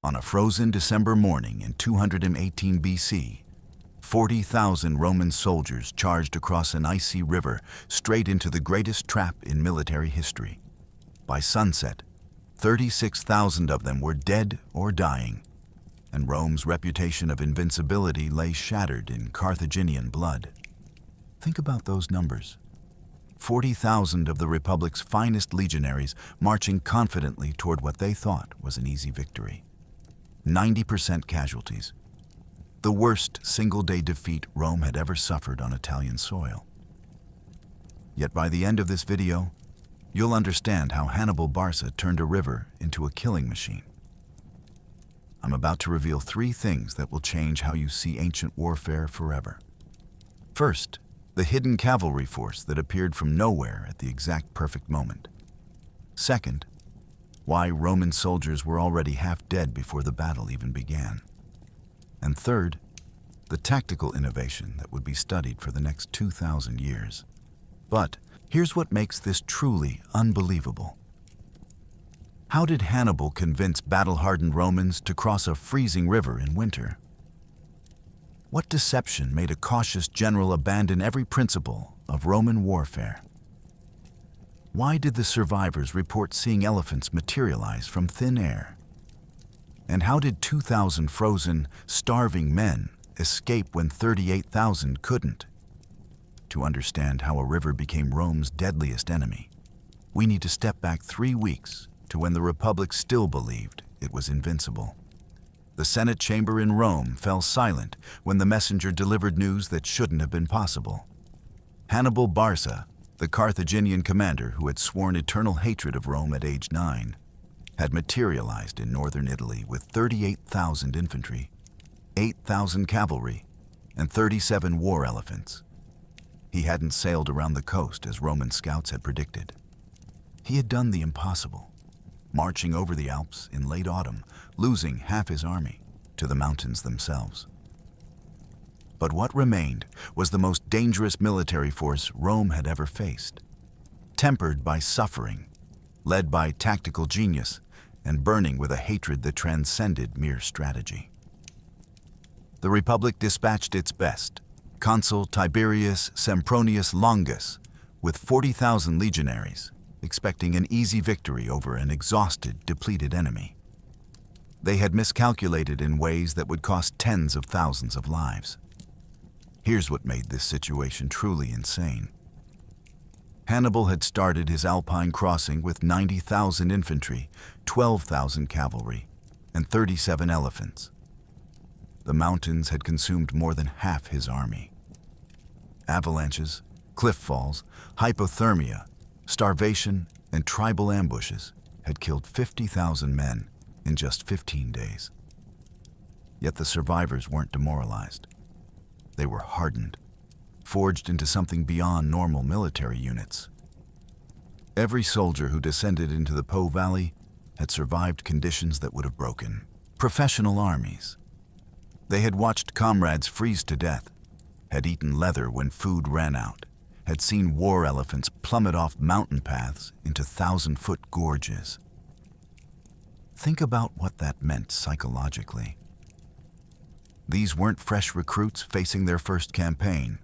On a frozen December morning in 218 BC, 40,000 Roman soldiers charged across an icy river straight into the greatest trap in military history. By sunset, 36,000 of them were dead or dying, and Rome's reputation of invincibility lay shattered in Carthaginian blood. Think about those numbers. 40,000 of the Republic's finest legionaries marching confidently toward what they thought was an easy victory. 90% casualties. The worst single-day defeat Rome had ever suffered on Italian soil. Yet by the end of this video, you'll understand how Hannibal Barca turned a river into a killing machine. I'm about to reveal 3 things that will change how you see ancient warfare forever. First, the hidden cavalry force that appeared from nowhere at the exact perfect moment. Second, why Roman soldiers were already half dead before the battle even began. And third, the tactical innovation that would be studied for the next 2,000 years. But here's what makes this truly unbelievable. How did Hannibal convince battle-hardened Romans to cross a freezing river in winter? What deception made a cautious general abandon every principle of Roman warfare? Why did the survivors report seeing elephants materialize from thin air? And how did 2,000 frozen, starving men escape when 38,000 couldn't? To understand how a river became Rome's deadliest enemy, we need to step back 3 weeks to when the Republic still believed it was invincible. The Senate chamber in Rome fell silent when the messenger delivered news that shouldn't have been possible. Hannibal Barca, the Carthaginian commander who had sworn eternal hatred of Rome at age 9, had materialized in northern Italy with 38,000 infantry, 8,000 cavalry, and 37 war elephants. He hadn't sailed around the coast as Roman scouts had predicted. He had done the impossible, marching over the Alps in late autumn, losing half his army to the mountains themselves. But what remained was the most dangerous military force Rome had ever faced, tempered by suffering, led by tactical genius, and burning with a hatred that transcended mere strategy. The Republic dispatched its best, Consul Tiberius Sempronius Longus, with 40,000 legionaries, expecting an easy victory over an exhausted, depleted enemy. They had miscalculated in ways that would cost tens of thousands of lives. Here's what made this situation truly insane. Hannibal had started his Alpine crossing with 90,000 infantry, 12,000 cavalry, and 37 elephants. The mountains had consumed more than half his army. Avalanches, cliff falls, hypothermia, starvation, and tribal ambushes had killed 50,000 men in just 15 days. Yet the survivors weren't demoralized. They were hardened, forged into something beyond normal military units. Every soldier who descended into the Po Valley had survived conditions that would have broken professional armies. They had watched comrades freeze to death, had eaten leather when food ran out, had seen war elephants plummet off mountain paths into 1,000-foot gorges. Think about what that meant psychologically. These weren't fresh recruits facing their first campaign.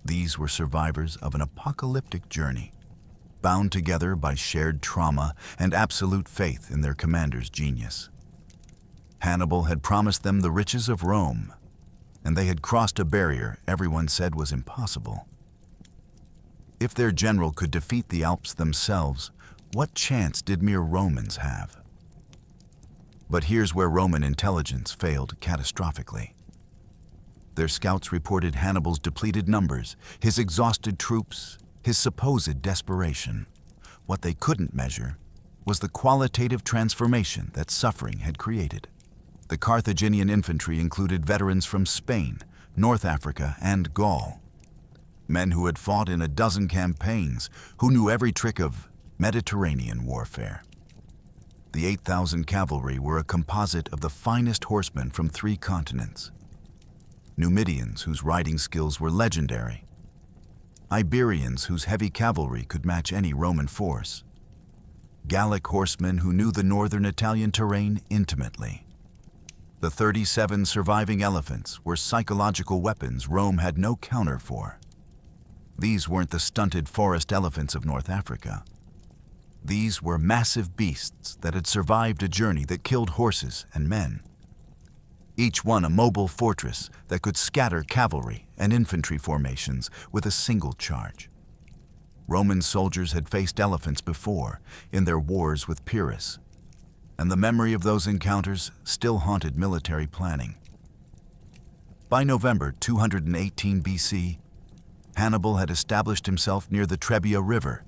These were survivors of an apocalyptic journey, bound together by shared trauma and absolute faith in their commander's genius. Hannibal had promised them the riches of Rome, and they had crossed a barrier everyone said was impossible. If their general could defeat the Alps themselves, what chance did mere Romans have? But here's where Roman intelligence failed catastrophically. Their scouts reported Hannibal's depleted numbers, his exhausted troops, his supposed desperation. What they couldn't measure was the qualitative transformation that suffering had created. The Carthaginian infantry included veterans from Spain, North Africa, and Gaul. Men who had fought in a dozen campaigns, who knew every trick of Mediterranean warfare. The 8,000 cavalry were a composite of the finest horsemen from 3 continents. Numidians whose riding skills were legendary. Iberians whose heavy cavalry could match any Roman force. Gallic horsemen who knew the northern Italian terrain intimately. The 37 surviving elephants were psychological weapons Rome had no counter for. These weren't the stunted forest elephants of North Africa. These were massive beasts that had survived a journey that killed horses and men. Each one a mobile fortress that could scatter cavalry and infantry formations with a single charge. Roman soldiers had faced elephants before in their wars with Pyrrhus, and the memory of those encounters still haunted military planning. By November 218 BC, Hannibal had established himself near the Trebia River,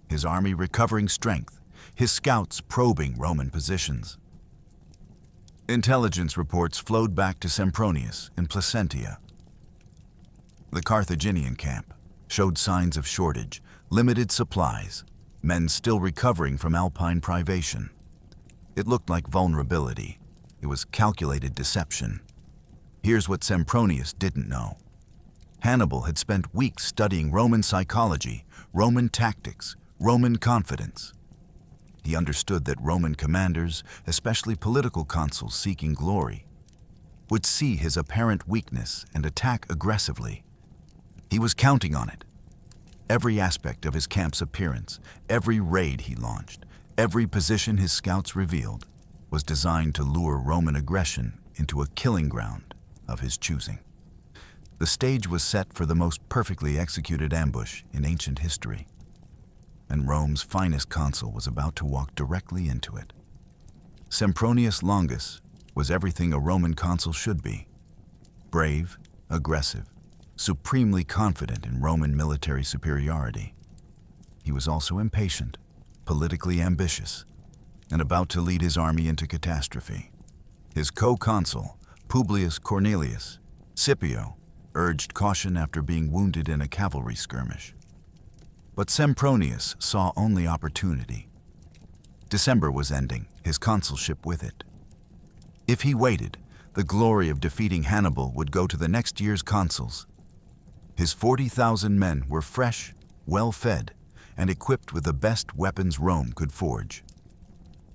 his army recovering strength, his scouts probing Roman positions. Intelligence reports flowed back to Sempronius in Placentia. The Carthaginian camp showed signs of shortage, limited supplies, men still recovering from alpine privation. It looked like vulnerability. It was calculated deception. Here's what Sempronius didn't know. Hannibal had spent weeks studying Roman psychology, Roman tactics, Roman confidence. He understood that Roman commanders, especially political consuls seeking glory, would see his apparent weakness and attack aggressively. He was counting on it. Every aspect of his camp's appearance, every raid he launched, every position his scouts revealed, was designed to lure Roman aggression into a killing ground of his choosing. The stage was set for the most perfectly executed ambush in ancient history, and Rome's finest consul was about to walk directly into it. Sempronius Longus was everything a Roman consul should be: brave, aggressive, supremely confident in Roman military superiority. He was also impatient, politically ambitious, and about to lead his army into catastrophe. His co-consul, Publius Cornelius Scipio, urged caution after being wounded in a cavalry skirmish. But Sempronius saw only opportunity. December was ending, his consulship with it. If he waited, the glory of defeating Hannibal would go to the next year's consuls. His 40,000 men were fresh, well-fed, and equipped with the best weapons Rome could forge.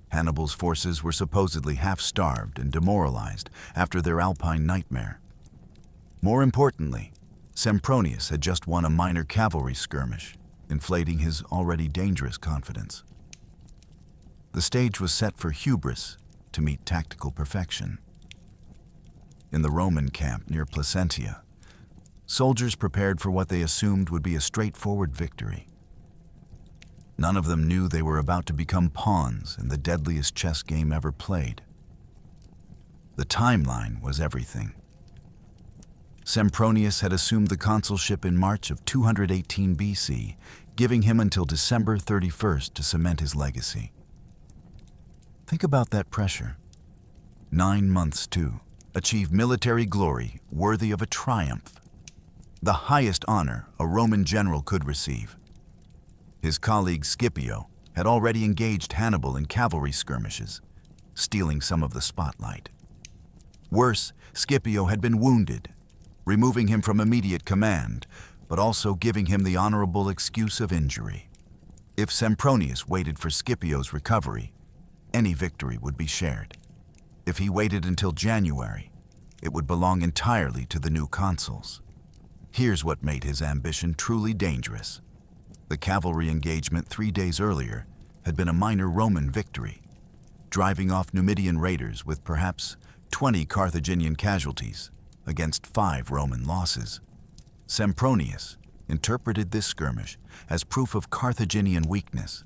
Hannibal's forces were supposedly half-starved and demoralized after their Alpine nightmare. More importantly, Sempronius had just won a minor cavalry skirmish, inflating his already dangerous confidence. The stage was set for hubris to meet tactical perfection. In the Roman camp near Placentia, soldiers prepared for what they assumed would be a straightforward victory. None of them knew they were about to become pawns in the deadliest chess game ever played. The timeline was everything. Sempronius had assumed the consulship in March of 218 BC, giving him until December 31st to cement his legacy. Think about that pressure. 9 months to achieve military glory worthy of a triumph, the highest honor a Roman general could receive. His colleague Scipio had already engaged Hannibal in cavalry skirmishes, stealing some of the spotlight. Worse, Scipio had been wounded, removing him from immediate command, but also giving him the honorable excuse of injury. If Sempronius waited for Scipio's recovery, any victory would be shared. If he waited until January, it would belong entirely to the new consuls. Here's what made his ambition truly dangerous. The cavalry engagement 3 days earlier had been a minor Roman victory, driving off Numidian raiders with perhaps 20 Carthaginian casualties against 5 Roman losses. Sempronius interpreted this skirmish as proof of Carthaginian weakness,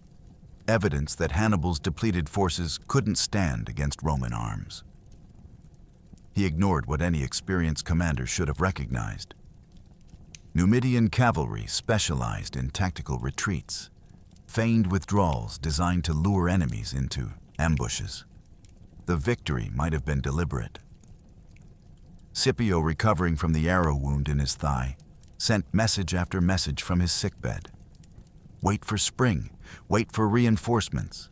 evidence that Hannibal's depleted forces couldn't stand against Roman arms. He ignored what any experienced commander should have recognized. Numidian cavalry specialized in tactical retreats, feigned withdrawals designed to lure enemies into ambushes. The victory might have been deliberate. Scipio, recovering from the arrow wound in his thigh, sent message after message from his sickbed. Wait for spring, wait for reinforcements,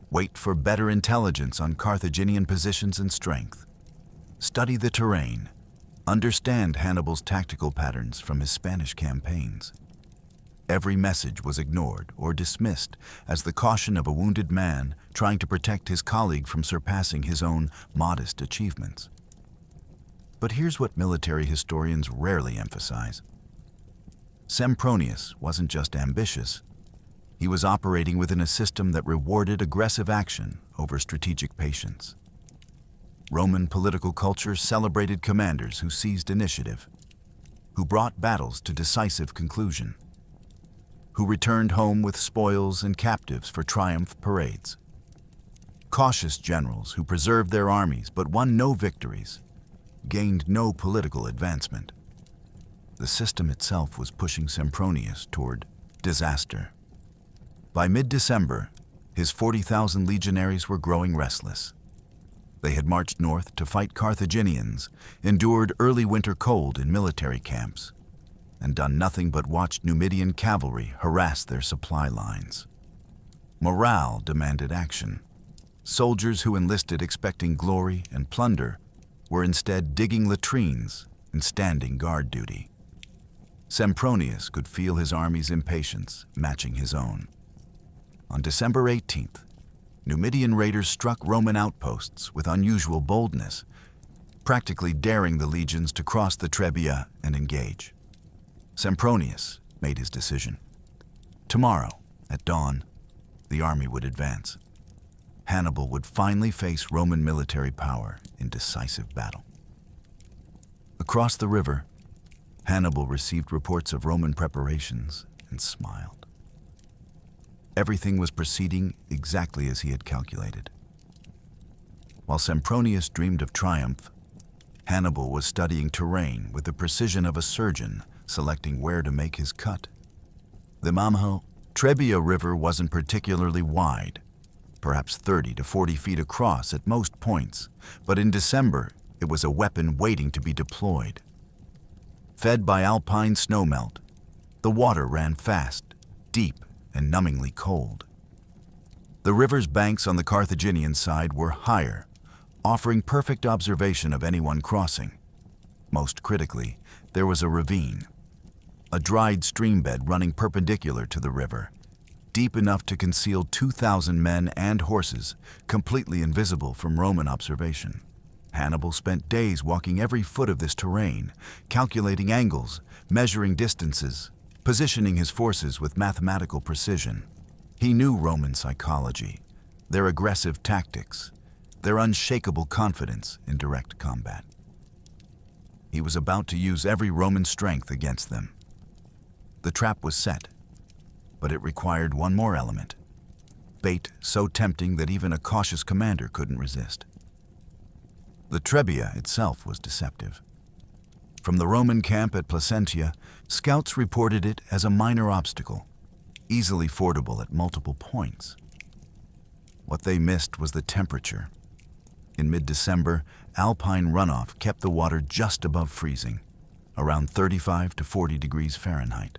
wait for better intelligence on Carthaginian positions and strength. Study the terrain, understand Hannibal's tactical patterns from his Spanish campaigns. Every message was ignored or dismissed as the caution of a wounded man trying to protect his colleague from surpassing his own modest achievements. But here's what military historians rarely emphasize. Sempronius wasn't just ambitious. He was operating within a system that rewarded aggressive action over strategic patience. Roman political culture celebrated commanders who seized initiative, who brought battles to decisive conclusion, who returned home with spoils and captives for triumph parades. Cautious generals who preserved their armies but won no victories, gained no political advancement. The system itself was pushing Sempronius toward disaster. By mid-December, his 40,000 legionaries were growing restless. They had marched north to fight Carthaginians, endured early winter cold in military camps, and done nothing but watch Numidian cavalry harass their supply lines. Morale demanded action. Soldiers who enlisted expecting glory and plunder were instead digging latrines and standing guard duty. Sempronius could feel his army's impatience matching his own. On December 18th, Numidian raiders struck Roman outposts with unusual boldness, practically daring the legions to cross the Trebia and engage. Sempronius made his decision. Tomorrow, at dawn, the army would advance. Hannibal would finally face Roman military power in decisive battle. Across the river, Hannibal received reports of Roman preparations and smiled. Everything was proceeding exactly as he had calculated. While Sempronius dreamed of triumph, Hannibal was studying terrain with the precision of a surgeon selecting where to make his cut. The Trebia River wasn't particularly wide, perhaps 30 to 40 feet across at most points, but in December it was a weapon waiting to be deployed. Fed by alpine snowmelt, the water ran fast, deep, and numbingly cold. The river's banks on the Carthaginian side were higher, offering perfect observation of anyone crossing. Most critically, there was a ravine, a dried streambed running perpendicular to the river, deep enough to conceal 2,000 men and horses, completely invisible from Roman observation. Hannibal spent days walking every foot of this terrain, calculating angles, measuring distances, positioning his forces with mathematical precision. He knew Roman psychology, their aggressive tactics, their unshakable confidence in direct combat. He was about to use every Roman strength against them. The trap was set, but it required one more element, bait so tempting that even a cautious commander couldn't resist. The Trebia itself was deceptive. From the Roman camp at Placentia, scouts reported it as a minor obstacle, easily fordable at multiple points. What they missed was the temperature. In mid-December, alpine runoff kept the water just above freezing, around 35 to 40 degrees Fahrenheit.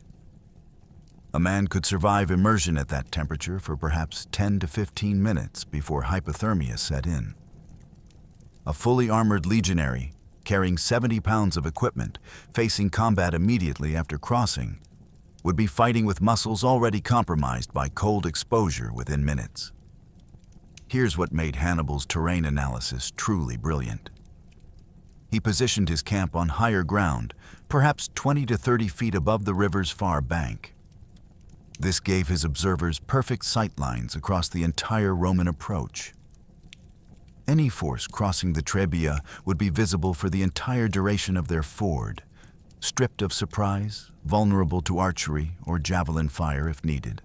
A man could survive immersion at that temperature for perhaps 10 to 15 minutes before hypothermia set in. A fully armored legionary, carrying 70 pounds of equipment, facing combat immediately after crossing, would be fighting with muscles already compromised by cold exposure within minutes. Here's what made Hannibal's terrain analysis truly brilliant. He positioned his camp on higher ground, perhaps 20 to 30 feet above the river's far bank. This gave his observers perfect sight lines across the entire Roman approach. Any force crossing the Trebia would be visible for the entire duration of their ford, stripped of surprise, vulnerable to archery or javelin fire if needed.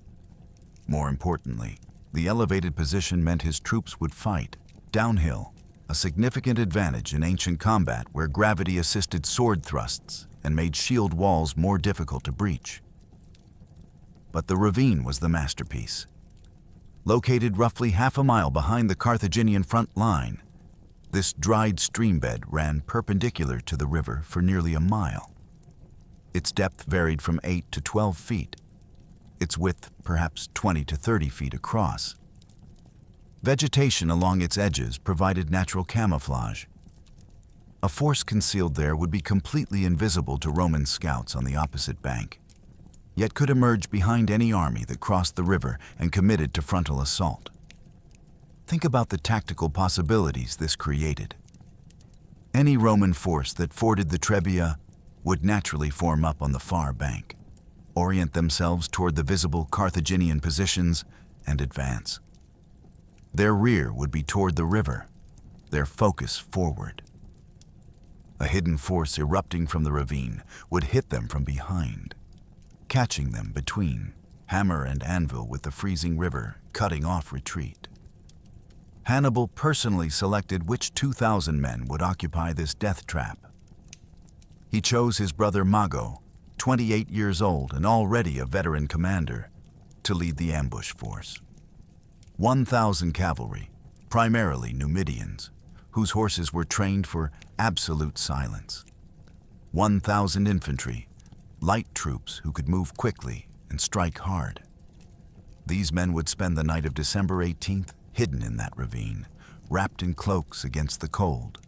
More importantly, the elevated position meant his troops would fight downhill, a significant advantage in ancient combat where gravity assisted sword thrusts and made shield walls more difficult to breach. But the ravine was the masterpiece. Located roughly half a mile behind the Carthaginian front line, this dried streambed ran perpendicular to the river for nearly a mile. Its depth varied from 8 to 12 feet, its width perhaps 20 to 30 feet across. Vegetation along its edges provided natural camouflage. A force concealed there would be completely invisible to Roman scouts on the opposite bank. yet could emerge behind any army that crossed the river and committed to frontal assault. Think about the tactical possibilities this created. Any Roman force that forded the Trebia would naturally form up on the far bank, orient themselves toward the visible Carthaginian positions, and advance. Their rear would be toward the river, their focus forward. A hidden force erupting from the ravine would hit them from behind, catching them between hammer and anvil with the freezing river, cutting off retreat. Hannibal personally selected which 2,000 men would occupy this death trap. He chose his brother Mago, 28 years old and already a veteran commander, to lead the ambush force. 1,000 cavalry, primarily Numidians, whose horses were trained for absolute silence. 1,000 infantry, light troops who could move quickly and strike hard. These men would spend the night of December 18th hidden in that ravine, wrapped in cloaks against the cold,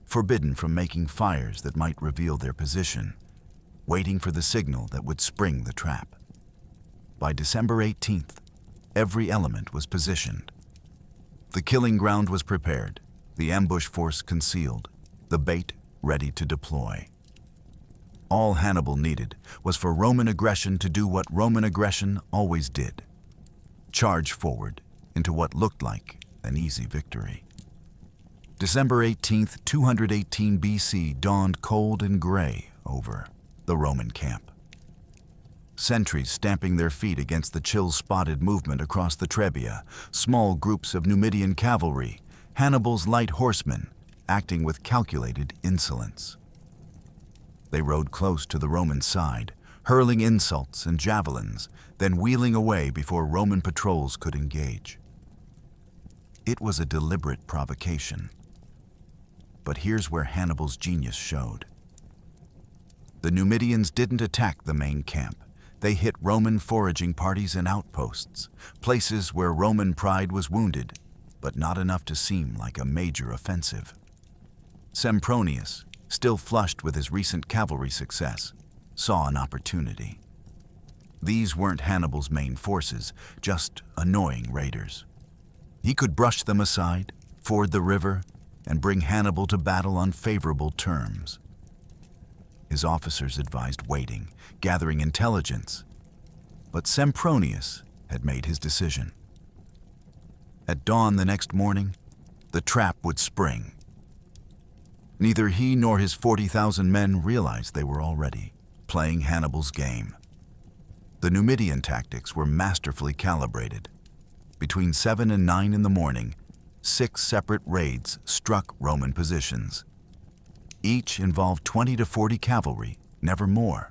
forbidden from making fires that might reveal their position, waiting for the signal that would spring the trap. By December 18th, every element was positioned. The killing ground was prepared, the ambush force concealed, the bait ready to deploy. All Hannibal needed was for Roman aggression to do what Roman aggression always did: charge forward into what looked like an easy victory. December 18th, 218 BC dawned cold and gray over the Roman camp. Sentries stamping their feet against the chill-spotted movement across the Trebia, small groups of Numidian cavalry, Hannibal's light horsemen, acting with calculated insolence. They rode close to the Roman side, hurling insults and javelins, then wheeling away before Roman patrols could engage. It was a deliberate provocation. But here's where Hannibal's genius showed. The Numidians didn't attack the main camp. They hit Roman foraging parties and outposts, places where Roman pride was wounded, but not enough to seem like a major offensive. Sempronius, still flushed with his recent cavalry success, saw an opportunity. These weren't Hannibal's main forces, just annoying raiders. He could brush them aside, ford the river, and bring Hannibal to battle on favorable terms. His officers advised waiting, gathering intelligence, but Sempronius had made his decision. At dawn the next morning, the trap would spring. Neither he nor his 40,000 men realized they were already playing Hannibal's game. The Numidian tactics were masterfully calibrated. Between 7 and 9 in the morning, 6 separate raids struck Roman positions. Each involved 20 to 40 cavalry, never more.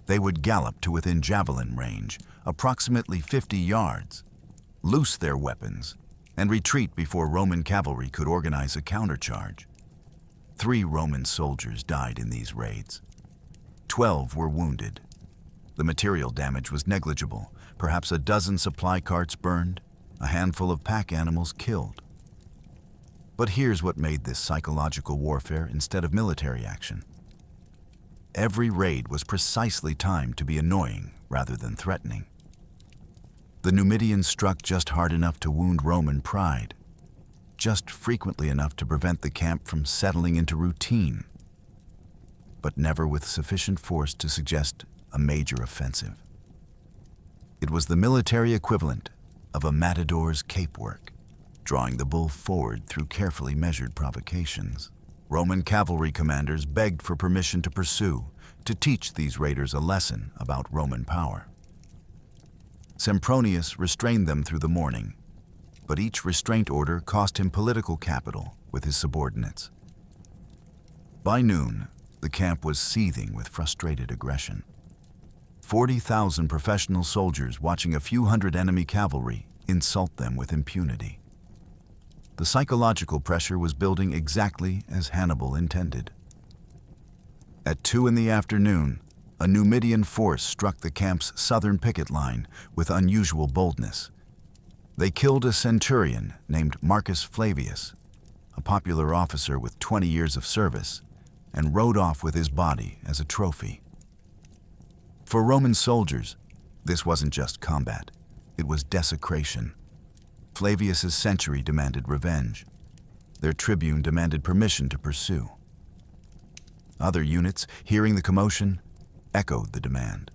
They would gallop to within javelin range, approximately 50 yards, loose their weapons, and retreat before Roman cavalry could organize a countercharge. 3 Roman soldiers died in these raids. 12 were wounded. The material damage was negligible, perhaps a dozen supply carts burned, a handful of pack animals killed. But here's what made this psychological warfare instead of military action. Every raid was precisely timed to be annoying rather than threatening. The Numidians struck just hard enough to wound Roman pride, just frequently enough to prevent the camp from settling into routine, but never with sufficient force to suggest a major offensive. It was the military equivalent of a matador's cape work, drawing the bull forward through carefully measured provocations. Roman cavalry commanders begged for permission to pursue, to teach these raiders a lesson about Roman power. Sempronius restrained them through the morning, but each restraint order cost him political capital with his subordinates. By noon, the camp was seething with frustrated aggression. 40,000 professional soldiers watching a few hundred enemy cavalry insult them with impunity. The psychological pressure was building exactly as Hannibal intended. At 2 in the afternoon, a Numidian force struck the camp's southern picket line with unusual boldness. They killed a centurion named Marcus Flavius, a popular officer with 20 years of service, and rode off with his body as a trophy. For Roman soldiers, this wasn't just combat, it was desecration. Flavius's century demanded revenge. Their tribune demanded permission to pursue. Other units, hearing the commotion, echoed the demand.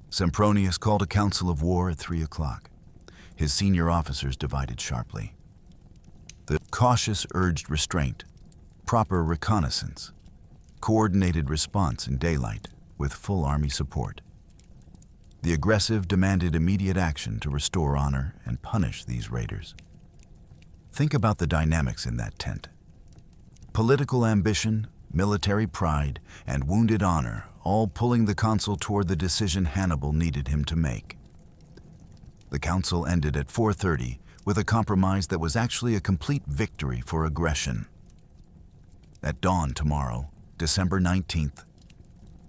Sempronius called a council of war at 3 o'clock. His senior officers divided sharply. The cautious urged restraint, proper reconnaissance, coordinated response in daylight with full army support. The aggressive demanded immediate action to restore honor and punish these raiders. Think about the dynamics in that tent. Political ambition, military pride, and wounded honor all pulling the consul toward the decision Hannibal needed him to make. The council ended at 4:30 with a compromise that was actually a complete victory for aggression. At dawn tomorrow, December 19th,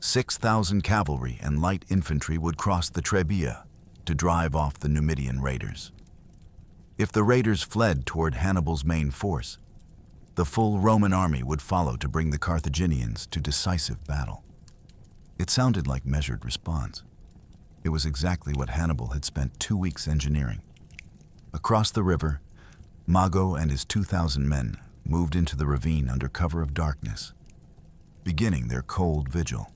6,000 cavalry and light infantry would cross the Trebia to drive off the Numidian raiders. If the raiders fled toward Hannibal's main force, the full Roman army would follow to bring the Carthaginians to decisive battle. It sounded like measured response. It was exactly what Hannibal had spent 2 weeks engineering. Across the river, Mago and his 2,000 men moved into the ravine under cover of darkness, beginning their cold vigil.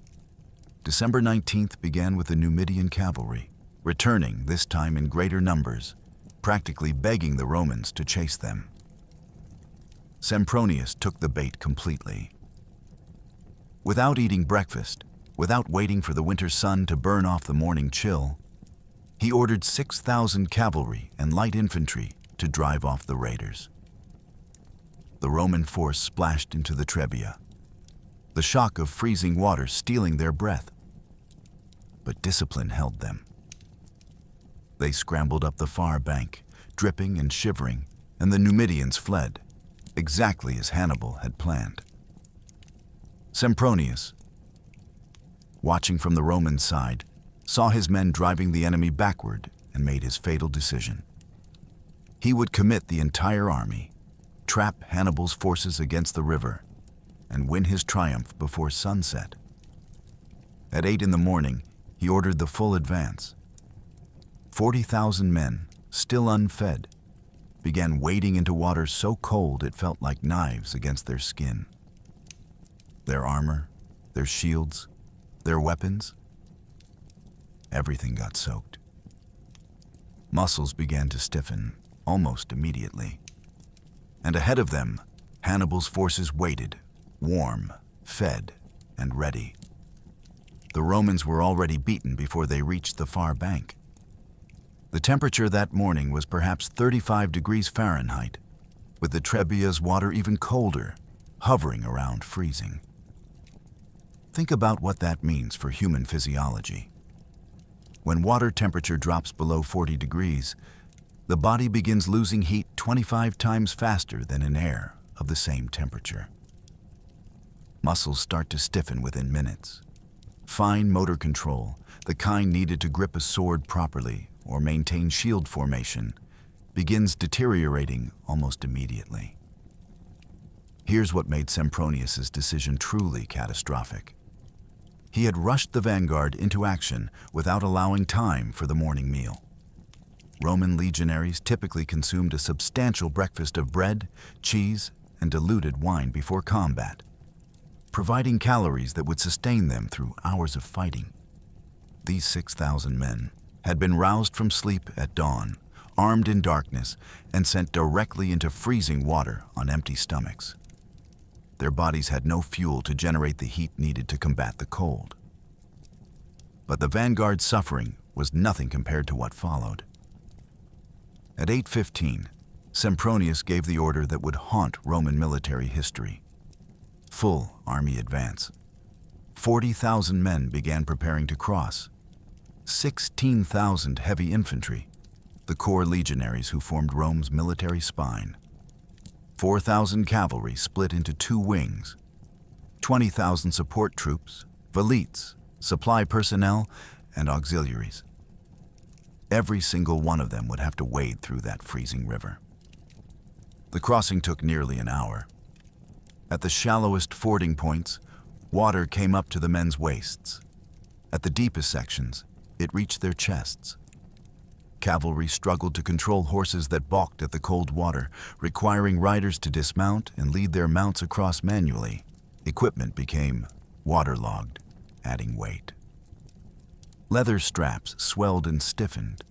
December 19th began with the Numidian cavalry, returning this time in greater numbers, practically begging the Romans to chase them. Sempronius took the bait completely. Without eating breakfast, without waiting for the winter sun to burn off the morning chill, he ordered 6,000 cavalry and light infantry to drive off the raiders. The Roman force splashed into the Trebia, the shock of freezing water stealing their breath. But discipline held them. They scrambled up the far bank, dripping and shivering, and the Numidians fled, exactly as Hannibal had planned. Sempronius, watching from the Roman side, saw his men driving the enemy backward and made his fatal decision. He would commit the entire army, trap Hannibal's forces against the river, and win his triumph before sunset. At 8 in the morning, he ordered the full advance. 40,000 men, still unfed, began wading into water so cold it felt like knives against their skin. Their armor, their shields, their weapons, everything got soaked. Muscles began to stiffen almost immediately. And ahead of them, Hannibal's forces waited, warm, fed, and ready. The Romans were already beaten before they reached the far bank. The temperature that morning was perhaps 35 degrees Fahrenheit, with the Trebia's water even colder, hovering around freezing. Think about what that means for human physiology. When water temperature drops below 40 degrees, the body begins losing heat 25 times faster than in air of the same temperature. Muscles start to stiffen within minutes. Fine motor control, the kind needed to grip a sword properly or maintain shield formation, begins deteriorating almost immediately. Here's what made Sempronius's decision truly catastrophic. He had rushed the vanguard into action without allowing time for the morning meal. Roman legionaries typically consumed a substantial breakfast of bread, cheese, and diluted wine before combat, providing calories that would sustain them through hours of fighting. These 6,000 men had been roused from sleep at dawn, armed in darkness, and sent directly into freezing water on empty stomachs. Their bodies had no fuel to generate the heat needed to combat the cold. But the vanguard's suffering was nothing compared to what followed. At 8:15, Sempronius gave the order that would haunt Roman military history. Full army advance. 40,000 men began preparing to cross. 16,000 heavy infantry, the core legionaries who formed Rome's military spine. 4,000 cavalry split into 2 wings. 20,000 support troops, velites, supply personnel, and auxiliaries. Every single one of them would have to wade through that freezing river. The crossing took nearly an hour. At the shallowest fording points, water came up to the men's waists. At the deepest sections, it reached their chests. Cavalry struggled to control horses that balked at the cold water, requiring riders to dismount and lead their mounts across manually. Equipment became waterlogged, adding weight. Leather straps swelled and stiffened.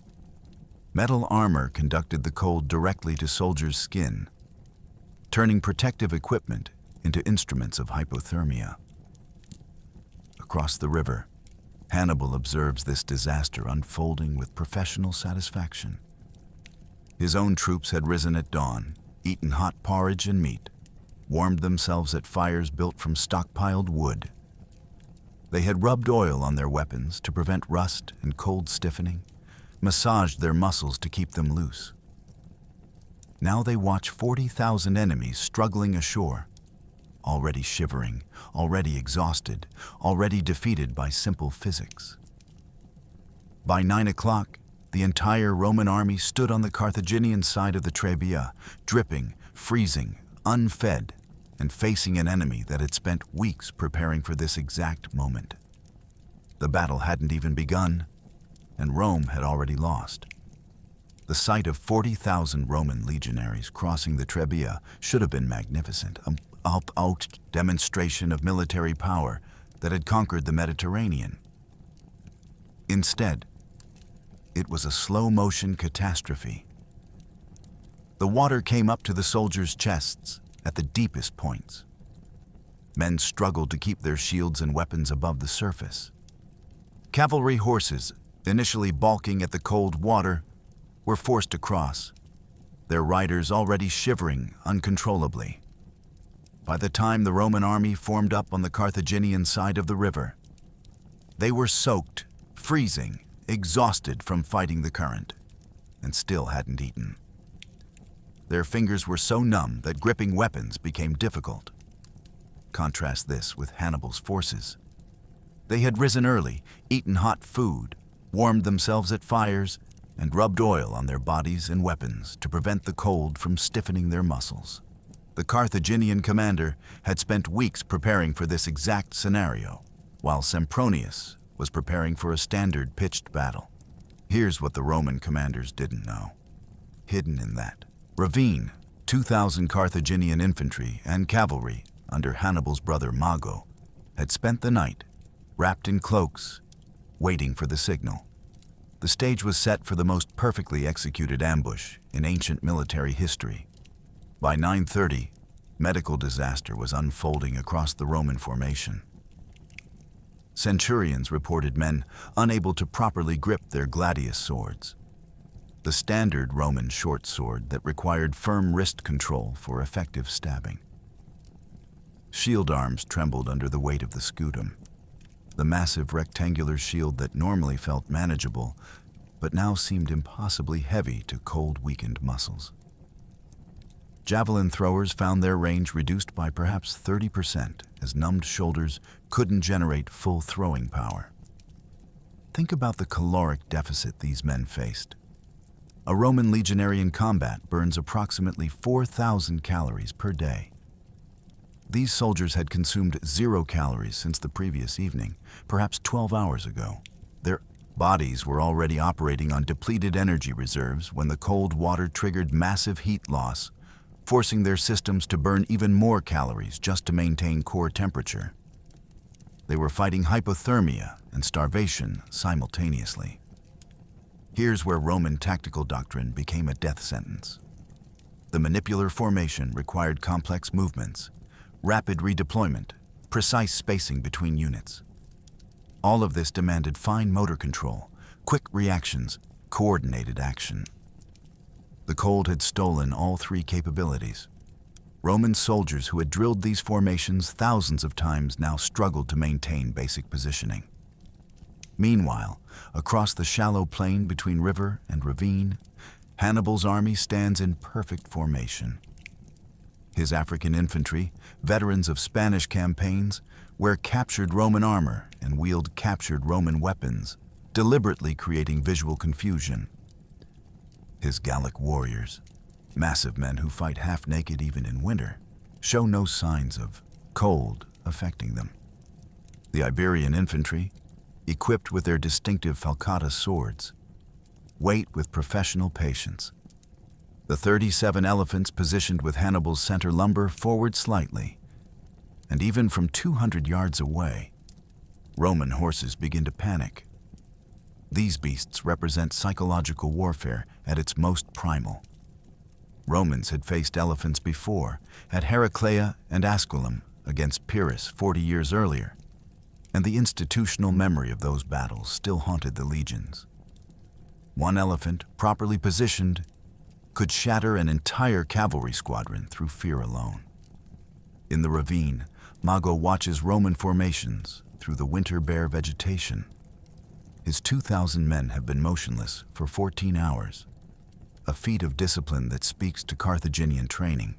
Metal armor conducted the cold directly to soldiers' skin, turning protective equipment into instruments of hypothermia. Across the river, Hannibal observes this disaster unfolding with professional satisfaction. His own troops had risen at dawn, eaten hot porridge and meat, warmed themselves at fires built from stockpiled wood. They had rubbed oil on their weapons to prevent rust and cold stiffening, massaged their muscles to keep them loose. Now they watch 40,000 enemies struggling ashore, already shivering, already exhausted, already defeated by simple physics. By 9 o'clock, the entire Roman army stood on the Carthaginian side of the Trebia, dripping, freezing, unfed, and facing an enemy that had spent weeks preparing for this exact moment. The battle hadn't even begun, and Rome had already lost. The sight of 40,000 Roman legionaries crossing the Trebia should have been magnificent, a demonstration of military power that had conquered the Mediterranean. Instead, it was a slow-motion catastrophe. The water came up to the soldiers' chests at the deepest points. Men struggled to keep their shields and weapons above the surface. Cavalry horses, initially balking at the cold water, were forced to cross, their riders already shivering uncontrollably. By the time the Roman army formed up on the Carthaginian side of the river, they were soaked, freezing, exhausted from fighting the current, and still hadn't eaten. Their fingers were so numb that gripping weapons became difficult. Contrast this with Hannibal's forces. They had risen early, eaten hot food, warmed themselves at fires, and rubbed oil on their bodies and weapons to prevent the cold from stiffening their muscles. The Carthaginian commander had spent weeks preparing for this exact scenario, while Sempronius was preparing for a standard pitched battle. Here's what the Roman commanders didn't know. Hidden in that ravine, 2,000 Carthaginian infantry and cavalry under Hannibal's brother Mago had spent the night, wrapped in cloaks, waiting for the signal. The stage was set for the most perfectly executed ambush in ancient military history. By 9:30, medical disaster was unfolding across the Roman formation. Centurions reported men unable to properly grip their gladius swords, the standard Roman short sword that required firm wrist control for effective stabbing. Shield arms trembled under the weight of the scutum, the massive rectangular shield that normally felt manageable, but now seemed impossibly heavy to cold-weakened muscles. Javelin throwers found their range reduced by perhaps 30% as numbed shoulders couldn't generate full throwing power. Think about the caloric deficit these men faced. A Roman legionary in combat burns approximately 4,000 calories per day. These soldiers had consumed 0 calories since the previous evening, perhaps 12 hours ago. Their bodies were already operating on depleted energy reserves when the cold water triggered massive heat loss, forcing their systems to burn even more calories just to maintain core temperature. They were fighting hypothermia and starvation simultaneously. Here's where Roman tactical doctrine became a death sentence. The manipular formation required complex movements, rapid redeployment, precise spacing between units. All of this demanded fine motor control, quick reactions, coordinated action. The cold had stolen all 3 capabilities. Roman soldiers who had drilled these formations thousands of times now struggled to maintain basic positioning. Meanwhile, across the shallow plain between river and ravine, Hannibal's army stands in perfect formation. His African infantry, veterans of Spanish campaigns, wear captured Roman armor and wield captured Roman weapons, deliberately creating visual confusion. His Gallic warriors, massive men who fight half-naked even in winter, show no signs of cold affecting them. The Iberian infantry, equipped with their distinctive falcata swords, wait with professional patience. The 37 elephants positioned with Hannibal's center lumber forward slightly, and even from 200 yards away, Roman horses begin to panic. These beasts represent psychological warfare at its most primal. Romans had faced elephants before, at Heraclea and Asculum against Pyrrhus 40 years earlier, and the institutional memory of those battles still haunted the legions. One elephant, properly positioned, could shatter an entire cavalry squadron through fear alone. In the ravine, Mago watches Roman formations through the winter bare vegetation. His 2,000 men have been motionless for 14 hours, a feat of discipline that speaks to Carthaginian training.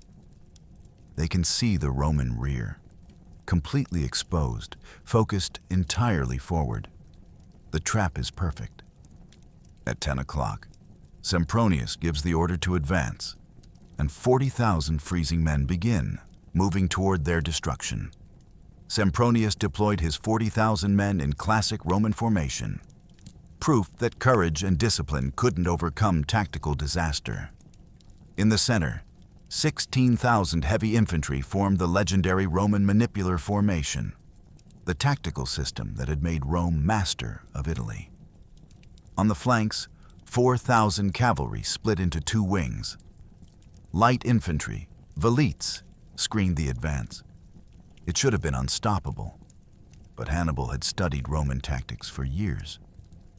They can see the Roman rear, completely exposed, focused entirely forward. The trap is perfect. At 10 o'clock, Sempronius gives the order to advance, and 40,000 freezing men begin, moving toward their destruction. Sempronius deployed his 40,000 men in classic Roman formation, proof that courage and discipline couldn't overcome tactical disaster. In the center, 16,000 heavy infantry formed the legendary Roman manipular formation, the tactical system that had made Rome master of Italy. On the flanks, 4,000 cavalry split into two wings. Light infantry, velites, screened the advance. It should have been unstoppable, but Hannibal had studied Roman tactics for years,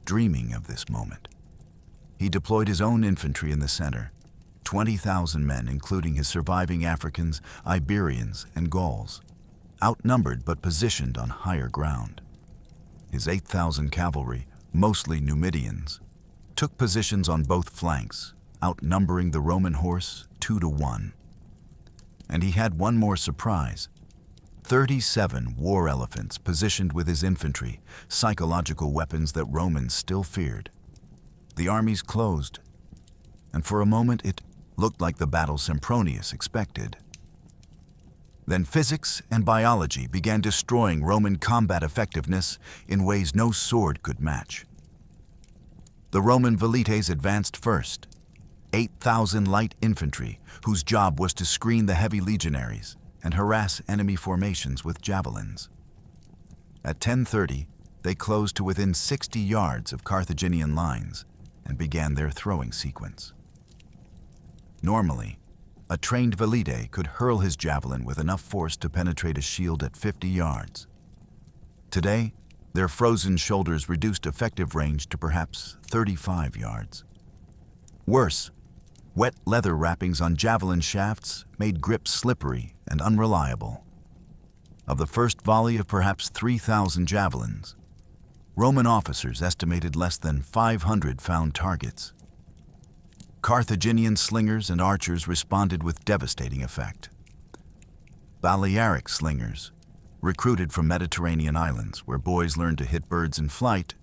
dreaming of this moment. He deployed his own infantry in the center, 20,000 men, including his surviving Africans, Iberians, and Gauls, outnumbered but positioned on higher ground. His 8,000 cavalry, mostly Numidians, took positions on both flanks, outnumbering the Roman horse 2-1. And he had one more surprise. 37 war elephants positioned with his infantry, psychological weapons that Romans still feared. The armies closed, and for a moment it looked like the battle Sempronius expected. Then physics and biology began destroying Roman combat effectiveness in ways no sword could match. The Roman velites advanced first, 8,000 light infantry, whose job was to screen the heavy legionaries and harass enemy formations with javelins. At 10:30, they closed to within 60 yards of Carthaginian lines and began their throwing sequence. Normally, a trained velite could hurl his javelin with enough force to penetrate a shield at 50 yards. Today, their frozen shoulders reduced effective range to perhaps 35 yards. Worse, wet leather wrappings on javelin shafts made grips slippery and unreliable. Of the first volley of perhaps 3,000 javelins, Roman officers estimated less than 500 found targets. Carthaginian slingers and archers responded with devastating effect. Balearic slingers, recruited from Mediterranean islands where boys learned to hit birds in flight,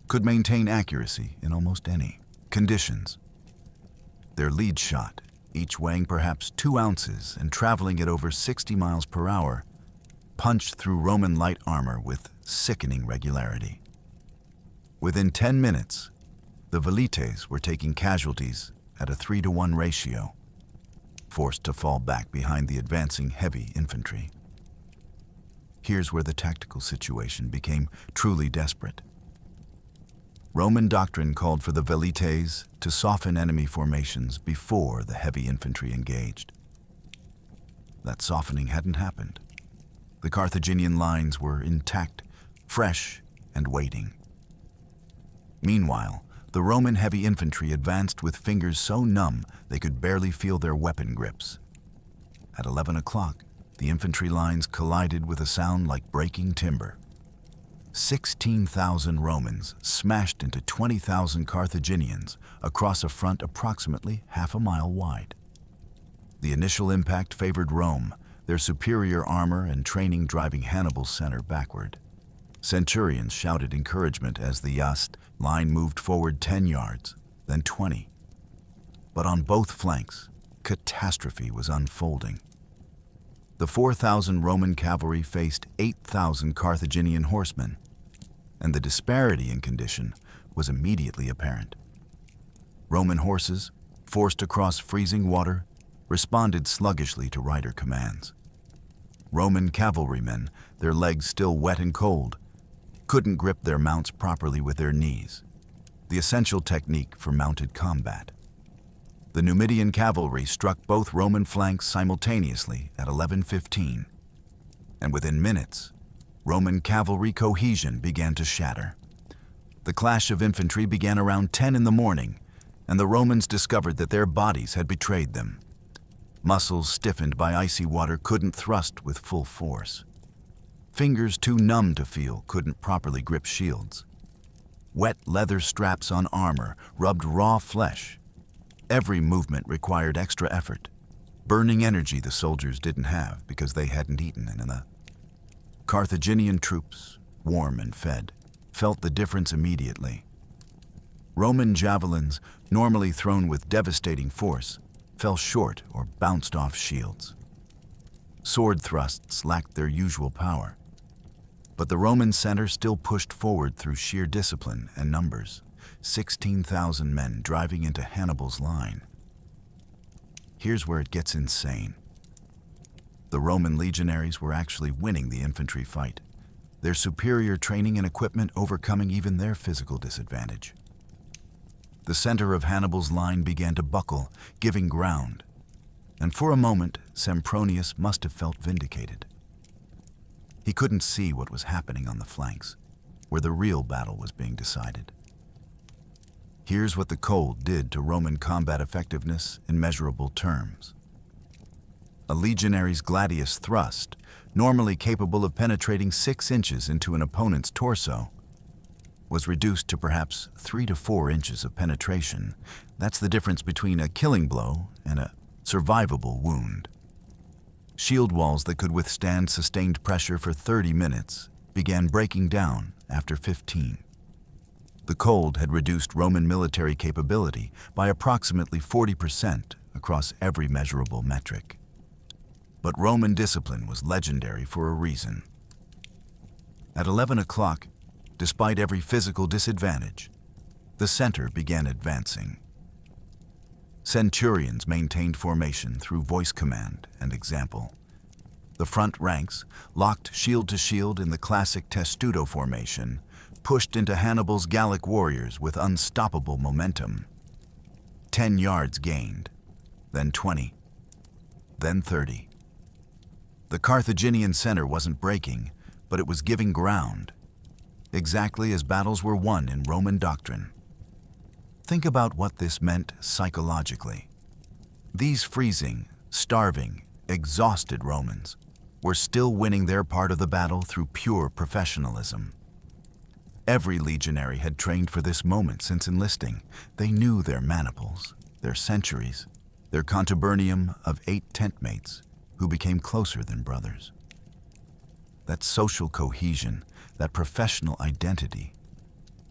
could maintain accuracy in almost any conditions. Their lead shot, each weighing perhaps 2 ounces and traveling at over 60 miles per hour, punched through Roman light armor with sickening regularity. Within 10 minutes, the velites were taking casualties at a 3-to-1 ratio, forced to fall back behind the advancing heavy infantry. Here's where the tactical situation became truly desperate. Roman doctrine called for the velites to soften enemy formations before the heavy infantry engaged. That softening hadn't happened. The Carthaginian lines were intact, fresh, and waiting. Meanwhile, the Roman heavy infantry advanced with fingers so numb they could barely feel their weapon grips. At 11 o'clock, the infantry lines collided with a sound like breaking timber. 16,000 Romans smashed into 20,000 Carthaginians across a front approximately half a mile wide. The initial impact favored Rome, their superior armor and training driving Hannibal's center backward. Centurions shouted encouragement as the Yast line moved forward 10 yards, then 20. But on both flanks, catastrophe was unfolding. The 4,000 Roman cavalry faced 8,000 Carthaginian horsemen. and the disparity in condition was immediately apparent. Roman horses, forced across freezing water, responded sluggishly to rider commands. Roman cavalrymen, their legs still wet and cold, couldn't grip their mounts properly with their knees, the essential technique for mounted combat. The Numidian cavalry struck both Roman flanks simultaneously at 11:15, and within minutes, Roman cavalry cohesion began to shatter. The clash of infantry began around 10 in the morning, and the Romans discovered that their bodies had betrayed them. Muscles stiffened by icy water couldn't thrust with full force. Fingers too numb to feel couldn't properly grip shields. Wet leather straps on armor rubbed raw flesh. Every movement required extra effort, burning energy the soldiers didn't have because they hadn't eaten in enough. Carthaginian troops, warm and fed, felt the difference immediately. Roman javelins, normally thrown with devastating force, fell short or bounced off shields. Sword thrusts lacked their usual power, but the Roman center still pushed forward through sheer discipline and numbers, 16,000 men driving into Hannibal's line. Here's where it gets insane. The Roman legionaries were actually winning the infantry fight, their superior training and equipment overcoming even their physical disadvantage. The center of Hannibal's line began to buckle, giving ground, and for a moment, Sempronius must have felt vindicated. He couldn't see what was happening on the flanks, where the real battle was being decided. Here's what the cold did to Roman combat effectiveness in measurable terms. A legionary's gladius thrust, normally capable of penetrating 6 inches into an opponent's torso, was reduced to perhaps 3 to 4 inches of penetration. That's the difference between a killing blow and a survivable wound. Shield walls that could withstand sustained pressure for 30 minutes began breaking down after 15. The cold had reduced Roman military capability by approximately 40% across every measurable metric. But Roman discipline was legendary for a reason. At 11 o'clock, despite every physical disadvantage, the center began advancing. Centurions maintained formation through voice command and example. The front ranks, locked shield to shield in the classic testudo formation, pushed into Hannibal's Gallic warriors with unstoppable momentum. 10 yards gained, then 20, then 30. The Carthaginian center wasn't breaking, but it was giving ground, exactly as battles were won in Roman doctrine. Think about what this meant psychologically. These freezing, starving, exhausted Romans were still winning their part of the battle through pure professionalism. Every legionary had trained for this moment since enlisting. They knew their maniples, their centuries, their contubernium of 8 tentmates who became closer than brothers. That social cohesion, that professional identity,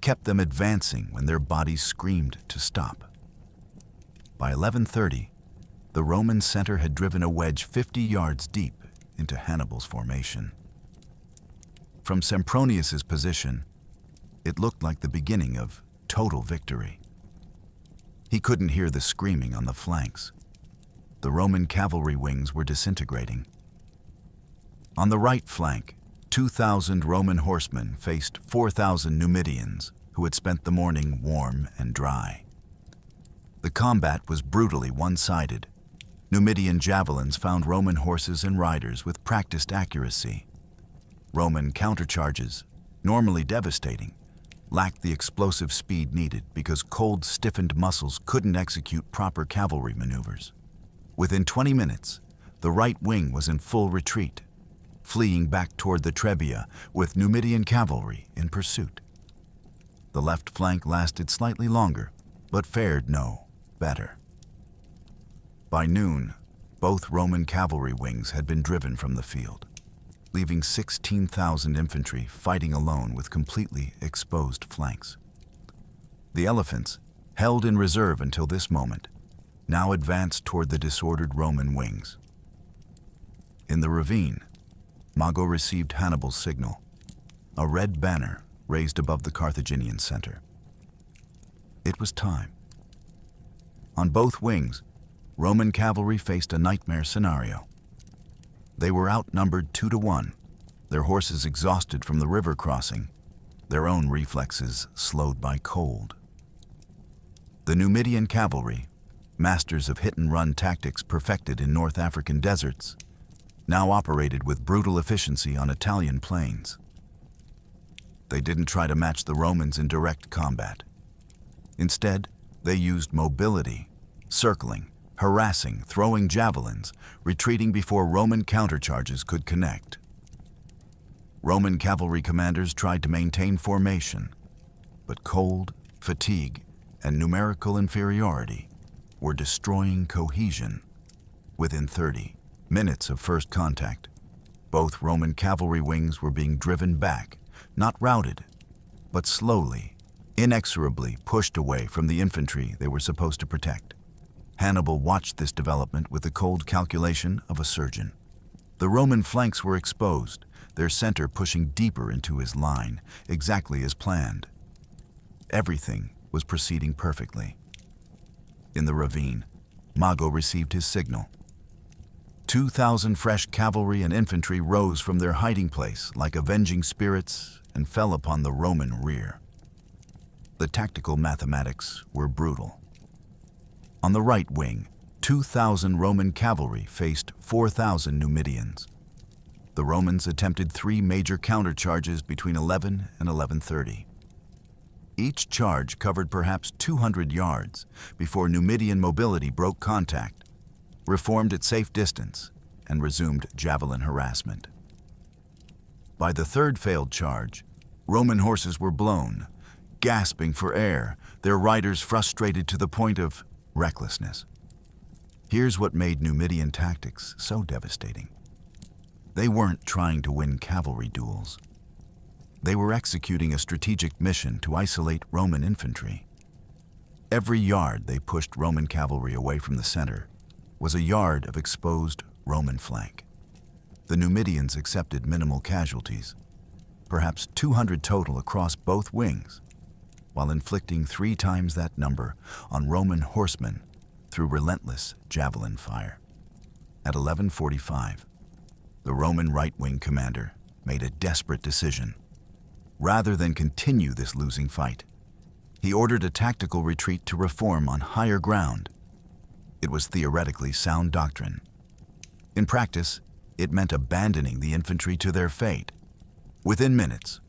kept them advancing when their bodies screamed to stop. By 11:30, the Roman center had driven a wedge 50 yards deep into Hannibal's formation. From Sempronius's position, it looked like the beginning of total victory. He couldn't hear the screaming on the flanks. The Roman cavalry wings were disintegrating. On the right flank, 2,000 Roman horsemen faced 4,000 Numidians who had spent the morning warm and dry. The combat was brutally one-sided. Numidian javelins found Roman horses and riders with practiced accuracy. Roman countercharges, normally devastating, lacked the explosive speed needed because cold, stiffened muscles couldn't execute proper cavalry maneuvers. Within 20 minutes, the right wing was in full retreat, fleeing back toward the Trebia with Numidian cavalry in pursuit. The left flank lasted slightly longer, but fared no better. By noon, both Roman cavalry wings had been driven from the field, leaving 16,000 infantry fighting alone with completely exposed flanks. The elephants, held in reserve until this moment, now advanced toward the disordered Roman wings. In the ravine, Mago received Hannibal's signal. A red banner, raised above the Carthaginian center. It was time. On both wings, Roman cavalry faced a nightmare scenario. They were outnumbered 2-1, their horses exhausted from the river crossing, their own reflexes slowed by cold. The Numidian cavalry, masters of hit-and-run tactics perfected in North African deserts, now operated with brutal efficiency on Italian plains. They didn't try to match the Romans in direct combat. Instead, they used mobility, circling, harassing, throwing javelins, retreating before Roman countercharges could connect. Roman cavalry commanders tried to maintain formation, but cold, fatigue, and numerical inferiority were destroying cohesion. Within 30 minutes of first contact, both Roman cavalry wings were being driven back, not routed, but slowly, inexorably pushed away from the infantry they were supposed to protect. Hannibal watched this development with the cold calculation of a surgeon. The Roman flanks were exposed, their center pushing deeper into his line, exactly as planned. Everything was proceeding perfectly. In the ravine, Mago received his signal. 2,000 fresh cavalry and infantry rose from their hiding place like avenging spirits and fell upon the Roman rear. The tactical mathematics were brutal. On the right wing, 2,000 Roman cavalry faced 4,000 Numidians. The Romans attempted 3 major countercharges between 11 and 11:30. Each charge covered perhaps 200 yards before Numidian mobility broke contact, reformed at safe distance, and resumed javelin harassment. By the third failed charge, Roman horses were blown, gasping for air, their riders frustrated to the point of recklessness. Here's what made Numidian tactics so devastating. They weren't trying to win cavalry duels. They were executing a strategic mission to isolate Roman infantry. Every yard they pushed Roman cavalry away from the center was a yard of exposed Roman flank. The Numidians accepted minimal casualties, perhaps 200 total across both wings, while inflicting 3 times that number on Roman horsemen through relentless javelin fire. At 11:45, the Roman right-wing commander made a desperate decision. Rather than continue this losing fight, he ordered a tactical retreat to reform on higher ground. It was theoretically sound doctrine. In practice, it meant abandoning the infantry to their fate. Within minutes,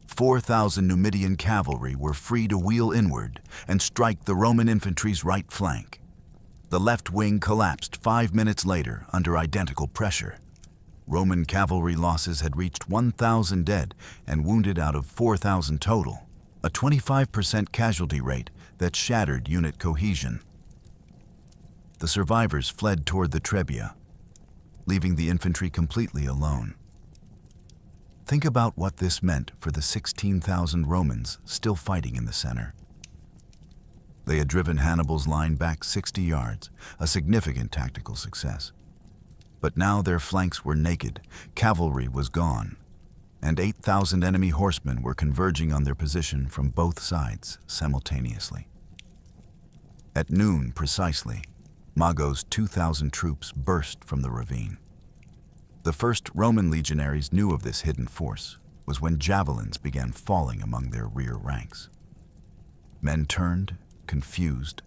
4,000 Numidian cavalry were free to wheel inward and strike the Roman infantry's right flank. The left wing collapsed 5 minutes later under identical pressure. Roman cavalry losses had reached 1,000 dead and wounded out of 4,000 total, a 25% casualty rate that shattered unit cohesion. The survivors fled toward the Trebia, leaving the infantry completely alone. Think about what this meant for the 16,000 Romans still fighting in the center. They had driven Hannibal's line back 60 yards, a significant tactical success. But now their flanks were naked, cavalry was gone, and 8,000 enemy horsemen were converging on their position from both sides simultaneously. At noon precisely, Mago's 2,000 troops burst from the ravine. The first Roman legionaries knew of this hidden force was when javelins began falling among their rear ranks. Men turned, confused,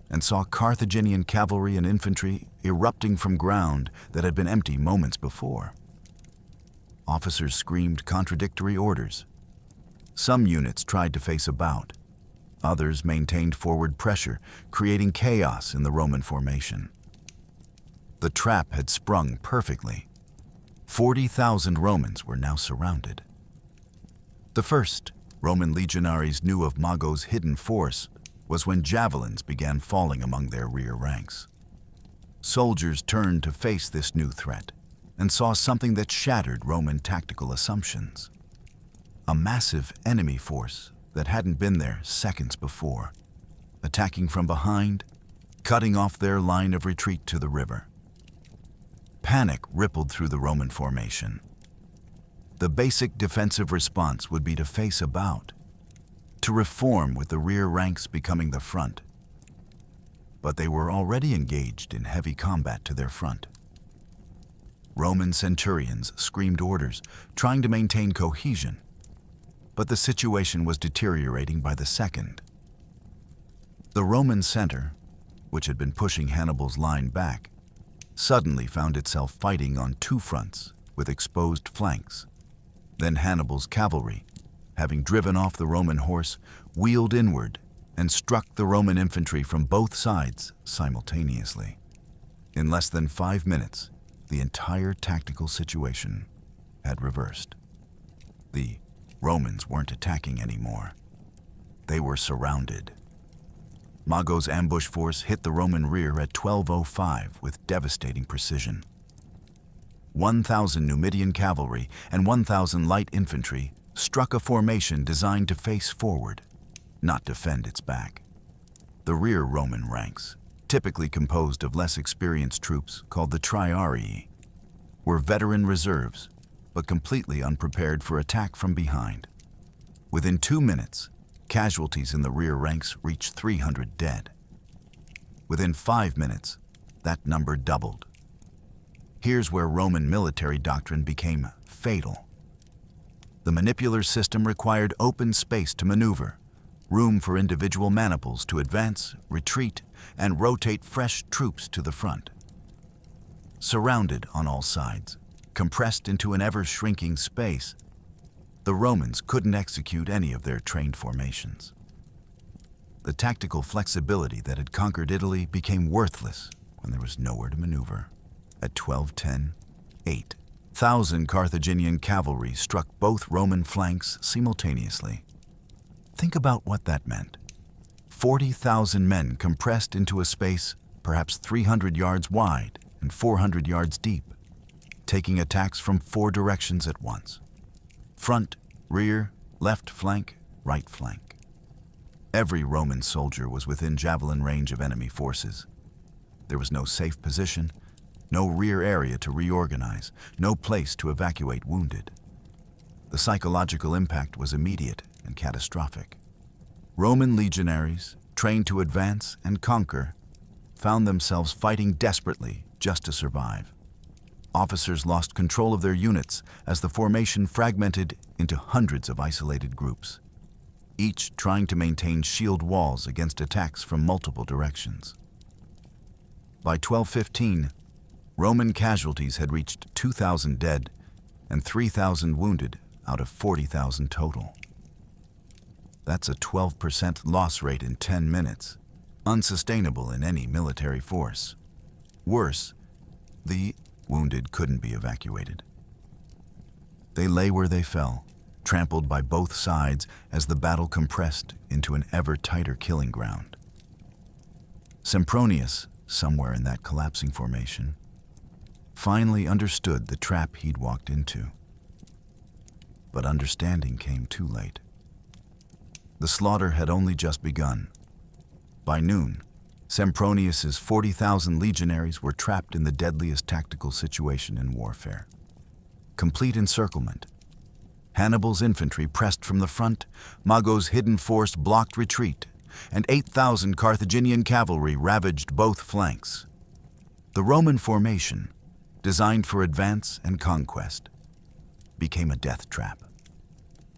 and saw Carthaginian cavalry and infantry erupting from ground that had been empty moments before. Officers screamed contradictory orders. Some units tried to face about. Others maintained forward pressure, creating chaos in the Roman formation. The trap had sprung perfectly. 40,000 Romans were now surrounded. The first Roman legionaries knew of Mago's hidden force was when javelins began falling among their rear ranks. Soldiers turned to face this new threat and saw something that shattered Roman tactical assumptions. A massive enemy force that hadn't been there seconds before, attacking from behind, cutting off their line of retreat to the river. Panic rippled through the Roman formation. The basic defensive response would be to face about, to reform with the rear ranks becoming the front. But they were already engaged in heavy combat to their front. Roman centurions screamed orders, trying to maintain cohesion, but the situation was deteriorating by the second. The Roman center, which had been pushing Hannibal's line back, suddenly found itself fighting on two fronts with exposed flanks. Then Hannibal's cavalry, having driven off the Roman horse, wheeled inward and struck the Roman infantry from both sides simultaneously. In less than 5 minutes, the entire tactical situation had reversed. The Romans weren't attacking anymore. They were surrounded. Mago's ambush force hit the Roman rear at 12:05 with devastating precision. 1,000 Numidian cavalry and 1,000 light infantry struck a formation designed to face forward, not defend its back. The rear Roman ranks, typically composed of less experienced troops called the triarii, were veteran reserves, but completely unprepared for attack from behind. Within 2 minutes, casualties in the rear ranks reached 300 dead. Within 5 minutes, that number doubled. Here's where Roman military doctrine became fatal. The manipular system required open space to maneuver, room for individual maniples to advance, retreat, and rotate fresh troops to the front. Surrounded on all sides, compressed into an ever-shrinking space, the Romans couldn't execute any of their trained formations. The tactical flexibility that had conquered Italy became worthless when there was nowhere to maneuver. At 12:10, 8,000 Carthaginian cavalry struck both Roman flanks simultaneously. Think about what that meant. 40,000 men compressed into a space perhaps 300 yards wide and 400 yards deep, taking attacks from 4 directions at once. Front, rear, left flank, right flank. Every Roman soldier was within javelin range of enemy forces. There was no safe position, no rear area to reorganize, no place to evacuate wounded. The psychological impact was immediate and catastrophic. Roman legionaries, trained to advance and conquer, found themselves fighting desperately just to survive. Officers lost control of their units as the formation fragmented into hundreds of isolated groups, each trying to maintain shield walls against attacks from multiple directions. By 12:15, Roman casualties had reached 2,000 dead and 3,000 wounded out of 40,000 total. That's a 12% loss rate in 10 minutes, unsustainable in any military force. Worse, the wounded couldn't be evacuated. They lay where they fell, trampled by both sides as the battle compressed into an ever tighter killing ground. Sempronius, somewhere in that collapsing formation, finally understood the trap he'd walked into. But understanding came too late. The slaughter had only just begun. By noon, Sempronius's 40,000 legionaries were trapped in the deadliest tactical situation in warfare. Complete encirclement. Hannibal's infantry pressed from the front, Mago's hidden force blocked retreat, and 8,000 Carthaginian cavalry ravaged both flanks. The Roman formation, designed for advance and conquest, became a death trap.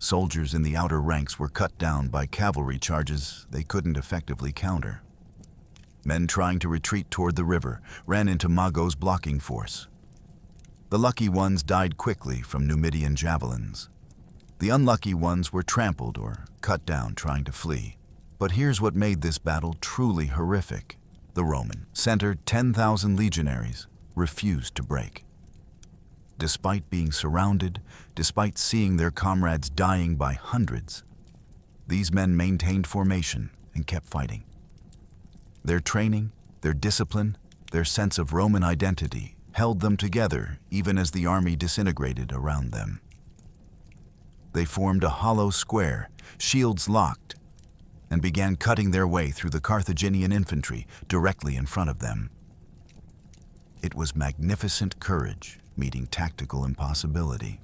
Soldiers in the outer ranks were cut down by cavalry charges they couldn't effectively counter. Men trying to retreat toward the river ran into Mago's blocking force. The lucky ones died quickly from Numidian javelins. The unlucky ones were trampled or cut down trying to flee. But here's what made this battle truly horrific. The Roman centered 10,000 legionaries refused to break. Despite being surrounded, despite seeing their comrades dying by hundreds, these men maintained formation and kept fighting. Their training, their discipline, their sense of Roman identity held them together even as the army disintegrated around them. They formed a hollow square, shields locked, and began cutting their way through the Carthaginian infantry directly in front of them. It was magnificent courage meeting tactical impossibility.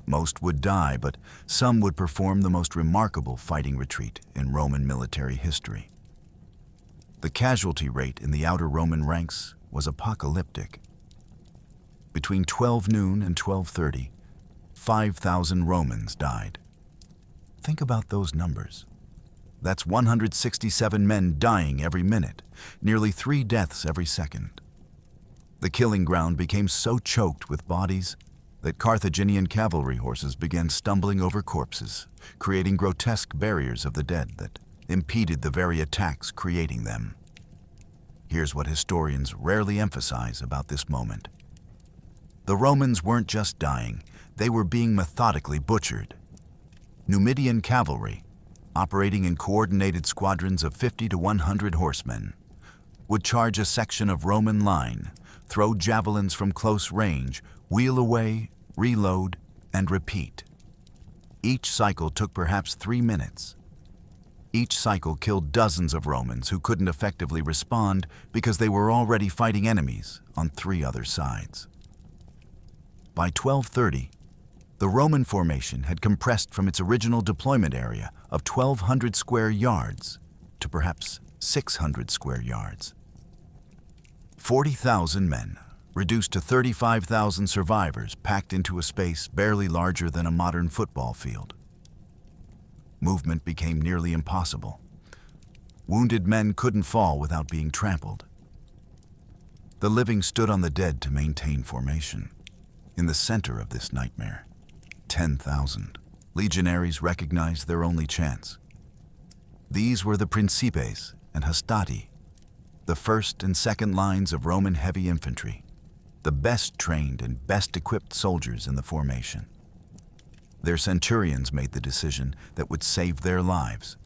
Most would die, but some would perform the most remarkable fighting retreat in Roman military history. The casualty rate in the outer Roman ranks was apocalyptic. Between 12 noon and 12:30, 5,000 Romans died. Think about those numbers. That's 167 men dying every minute, nearly 3 deaths every second. The killing ground became so choked with bodies that Carthaginian cavalry horses began stumbling over corpses, creating grotesque barriers of the dead that impeded the very attacks creating them. Here's what historians rarely emphasize about this moment. The Romans weren't just dying, they were being methodically butchered. Numidian cavalry, operating in coordinated squadrons of 50 to 100 horsemen, would charge a section of Roman line, throw javelins from close range, wheel away, reload, and repeat. Each cycle took perhaps 3 minutes. Each cycle killed dozens of Romans who couldn't effectively respond because they were already fighting enemies on 3 other sides. By 12:30, the Roman formation had compressed from its original deployment area of 1,200 square yards to perhaps 600 square yards. 40,000 men, reduced to 35,000 survivors packed into a space barely larger than a modern football field. Movement became nearly impossible. Wounded men couldn't fall without being trampled. The living stood on the dead to maintain formation. In the center of this nightmare, 10,000 legionaries recognized their only chance. These were the principes and hastati, the first and second lines of Roman heavy infantry, the best trained and best equipped soldiers in the formation. Their centurions made the decision that would save their lives.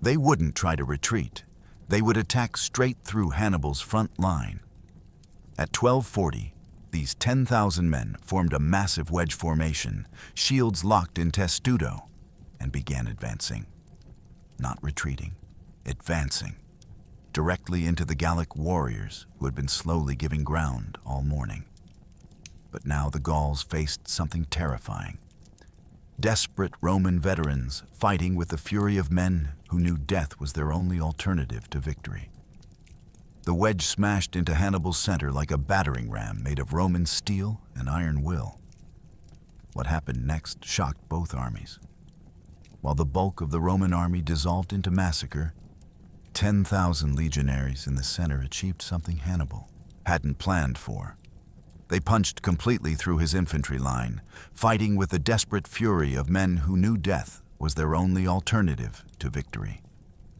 They wouldn't try to retreat. They would attack straight through Hannibal's front line. At 12:40, these 10,000 men formed a massive wedge formation, shields locked in testudo, and began advancing. Not retreating, advancing, directly into the Gallic warriors who had been slowly giving ground all morning. But now the Gauls faced something terrifying. Desperate Roman veterans fighting with the fury of men who knew death was their only alternative to victory. The wedge smashed into Hannibal's center like a battering ram made of Roman steel and iron will. What happened next shocked both armies. While the bulk of the Roman army dissolved into massacre, 10,000 legionaries in the center achieved something Hannibal hadn't planned for. They punched completely through his infantry line, fighting with the desperate fury of men who knew death was their only alternative to victory.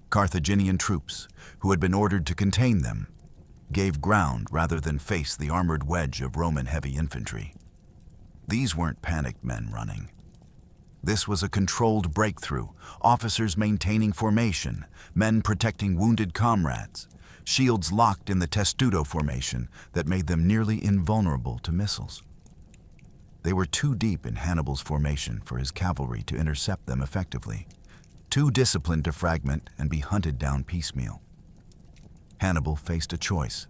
Carthaginian troops, who had been ordered to contain them, gave ground rather than face the armored wedge of Roman heavy infantry. These weren't panicked men running. This was a controlled breakthrough, officers maintaining formation, men protecting wounded comrades, shields locked in the testudo formation that made them nearly invulnerable to missiles. They were too deep in Hannibal's formation for his cavalry to intercept them effectively, too disciplined to fragment and be hunted down piecemeal. Hannibal faced a choice: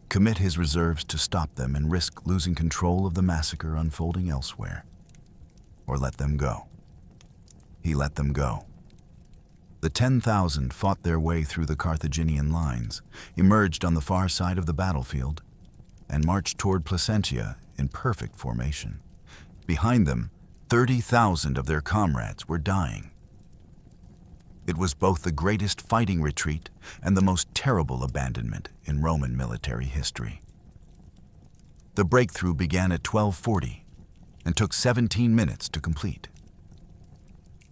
commit his reserves to stop them and risk losing control of the massacre unfolding elsewhere, or let them go. He let them go. The 10,000 fought their way through the Carthaginian lines, emerged on the far side of the battlefield, and marched toward Placentia in perfect formation. Behind them, 30,000 of their comrades were dying. It was both the greatest fighting retreat and the most terrible abandonment in Roman military history. The breakthrough began at 12:40 and took 17 minutes to complete.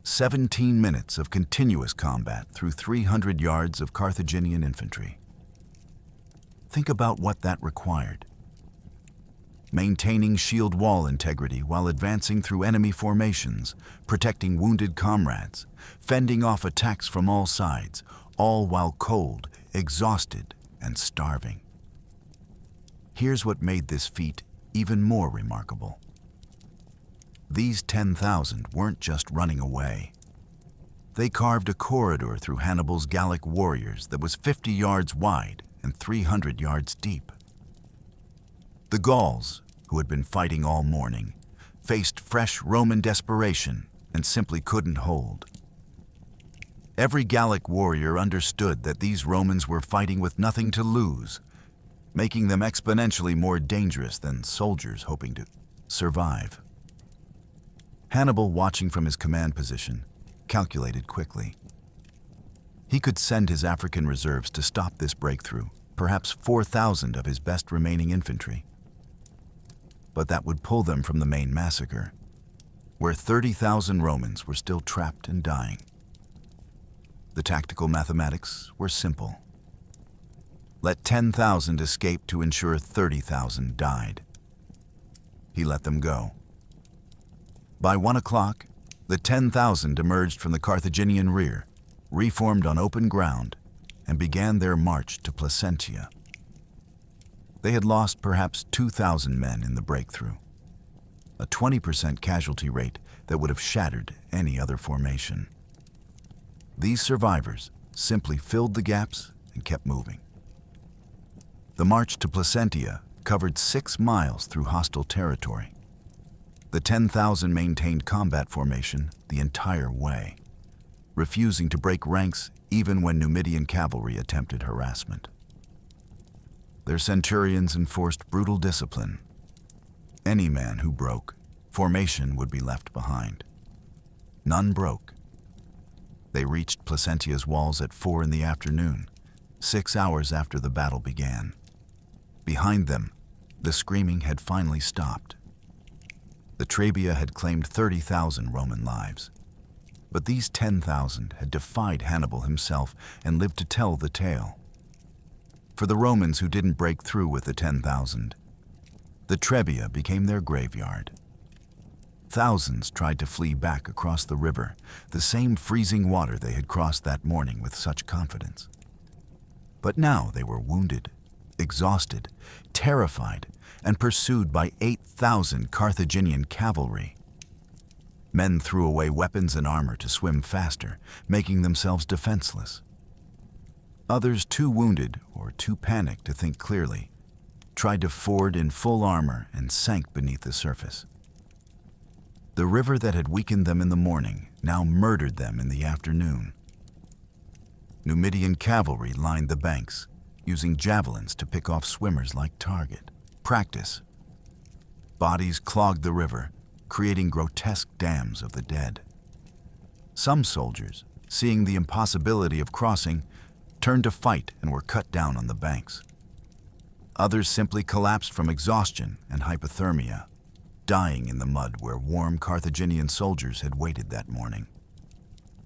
17 minutes of continuous combat through 300 yards of Carthaginian infantry. Think about what that required. Maintaining shield wall integrity while advancing through enemy formations, protecting wounded comrades, fending off attacks from all sides, all while cold, exhausted, and starving. Here's what made this feat even more remarkable. These 10,000 weren't just running away. They carved a corridor through Hannibal's Gallic warriors that was 50 yards wide and 300 yards deep. The Gauls, who had been fighting all morning, faced fresh Roman desperation and simply couldn't hold. Every Gallic warrior understood that these Romans were fighting with nothing to lose, making them exponentially more dangerous than soldiers hoping to survive. Hannibal, watching from his command position, calculated quickly. He could send his African reserves to stop this breakthrough, perhaps 4,000 of his best remaining infantry. But that would pull them from the main massacre, where 30,000 Romans were still trapped and dying. The tactical mathematics were simple. Let 10,000 escape to ensure 30,000 died. He let them go. By 1 o'clock, the 10,000 emerged from the Carthaginian rear, reformed on open ground, and began their march to Placentia. They had lost perhaps 2,000 men in the breakthrough, a 20% casualty rate that would have shattered any other formation. These survivors simply filled the gaps and kept moving. The march to Placentia covered 6 miles through hostile territory. The 10,000 maintained combat formation the entire way, refusing to break ranks even when Numidian cavalry attempted harassment. Their centurions enforced brutal discipline. Any man who broke, formation would be left behind. None broke. They reached Placentia's walls at 4 in the afternoon, 6 hours after the battle began. Behind them, the screaming had finally stopped. The Trebia had claimed 30,000 Roman lives, but these 10,000 had defied Hannibal himself and lived to tell the tale. For the Romans who didn't break through with the 10,000, the Trebia became their graveyard. Thousands tried to flee back across the river, the same freezing water they had crossed that morning with such confidence. But now they were wounded, exhausted, terrified, and pursued by 8,000 Carthaginian cavalry. Men threw away weapons and armor to swim faster, making themselves defenseless. Others, too wounded or too panicked to think clearly, tried to ford in full armor and sank beneath the surface. The river that had weakened them in the morning now murdered them in the afternoon. Numidian cavalry lined the banks, using javelins to pick off swimmers like target. Practice. Bodies clogged the river, creating grotesque dams of the dead. Some soldiers, seeing the impossibility of crossing, turned to fight and were cut down on the banks. Others simply collapsed from exhaustion and hypothermia, dying in the mud where warm Carthaginian soldiers had waited that morning.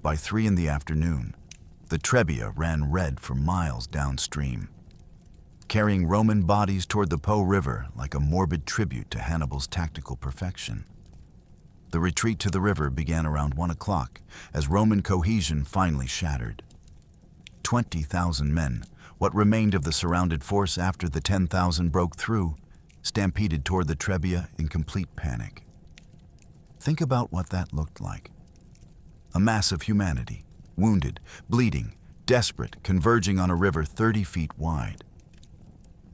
By 3 in the afternoon, the Trebia ran red for miles downstream, carrying Roman bodies toward the Po River like a morbid tribute to Hannibal's tactical perfection. The retreat to the river began around 1 o'clock as Roman cohesion finally shattered. 20,000 men, what remained of the surrounded force after the 10,000 broke through, stampeded toward the Trebia in complete panic. Think about what that looked like. A mass of humanity, wounded, bleeding, desperate, converging on a river 30 feet wide.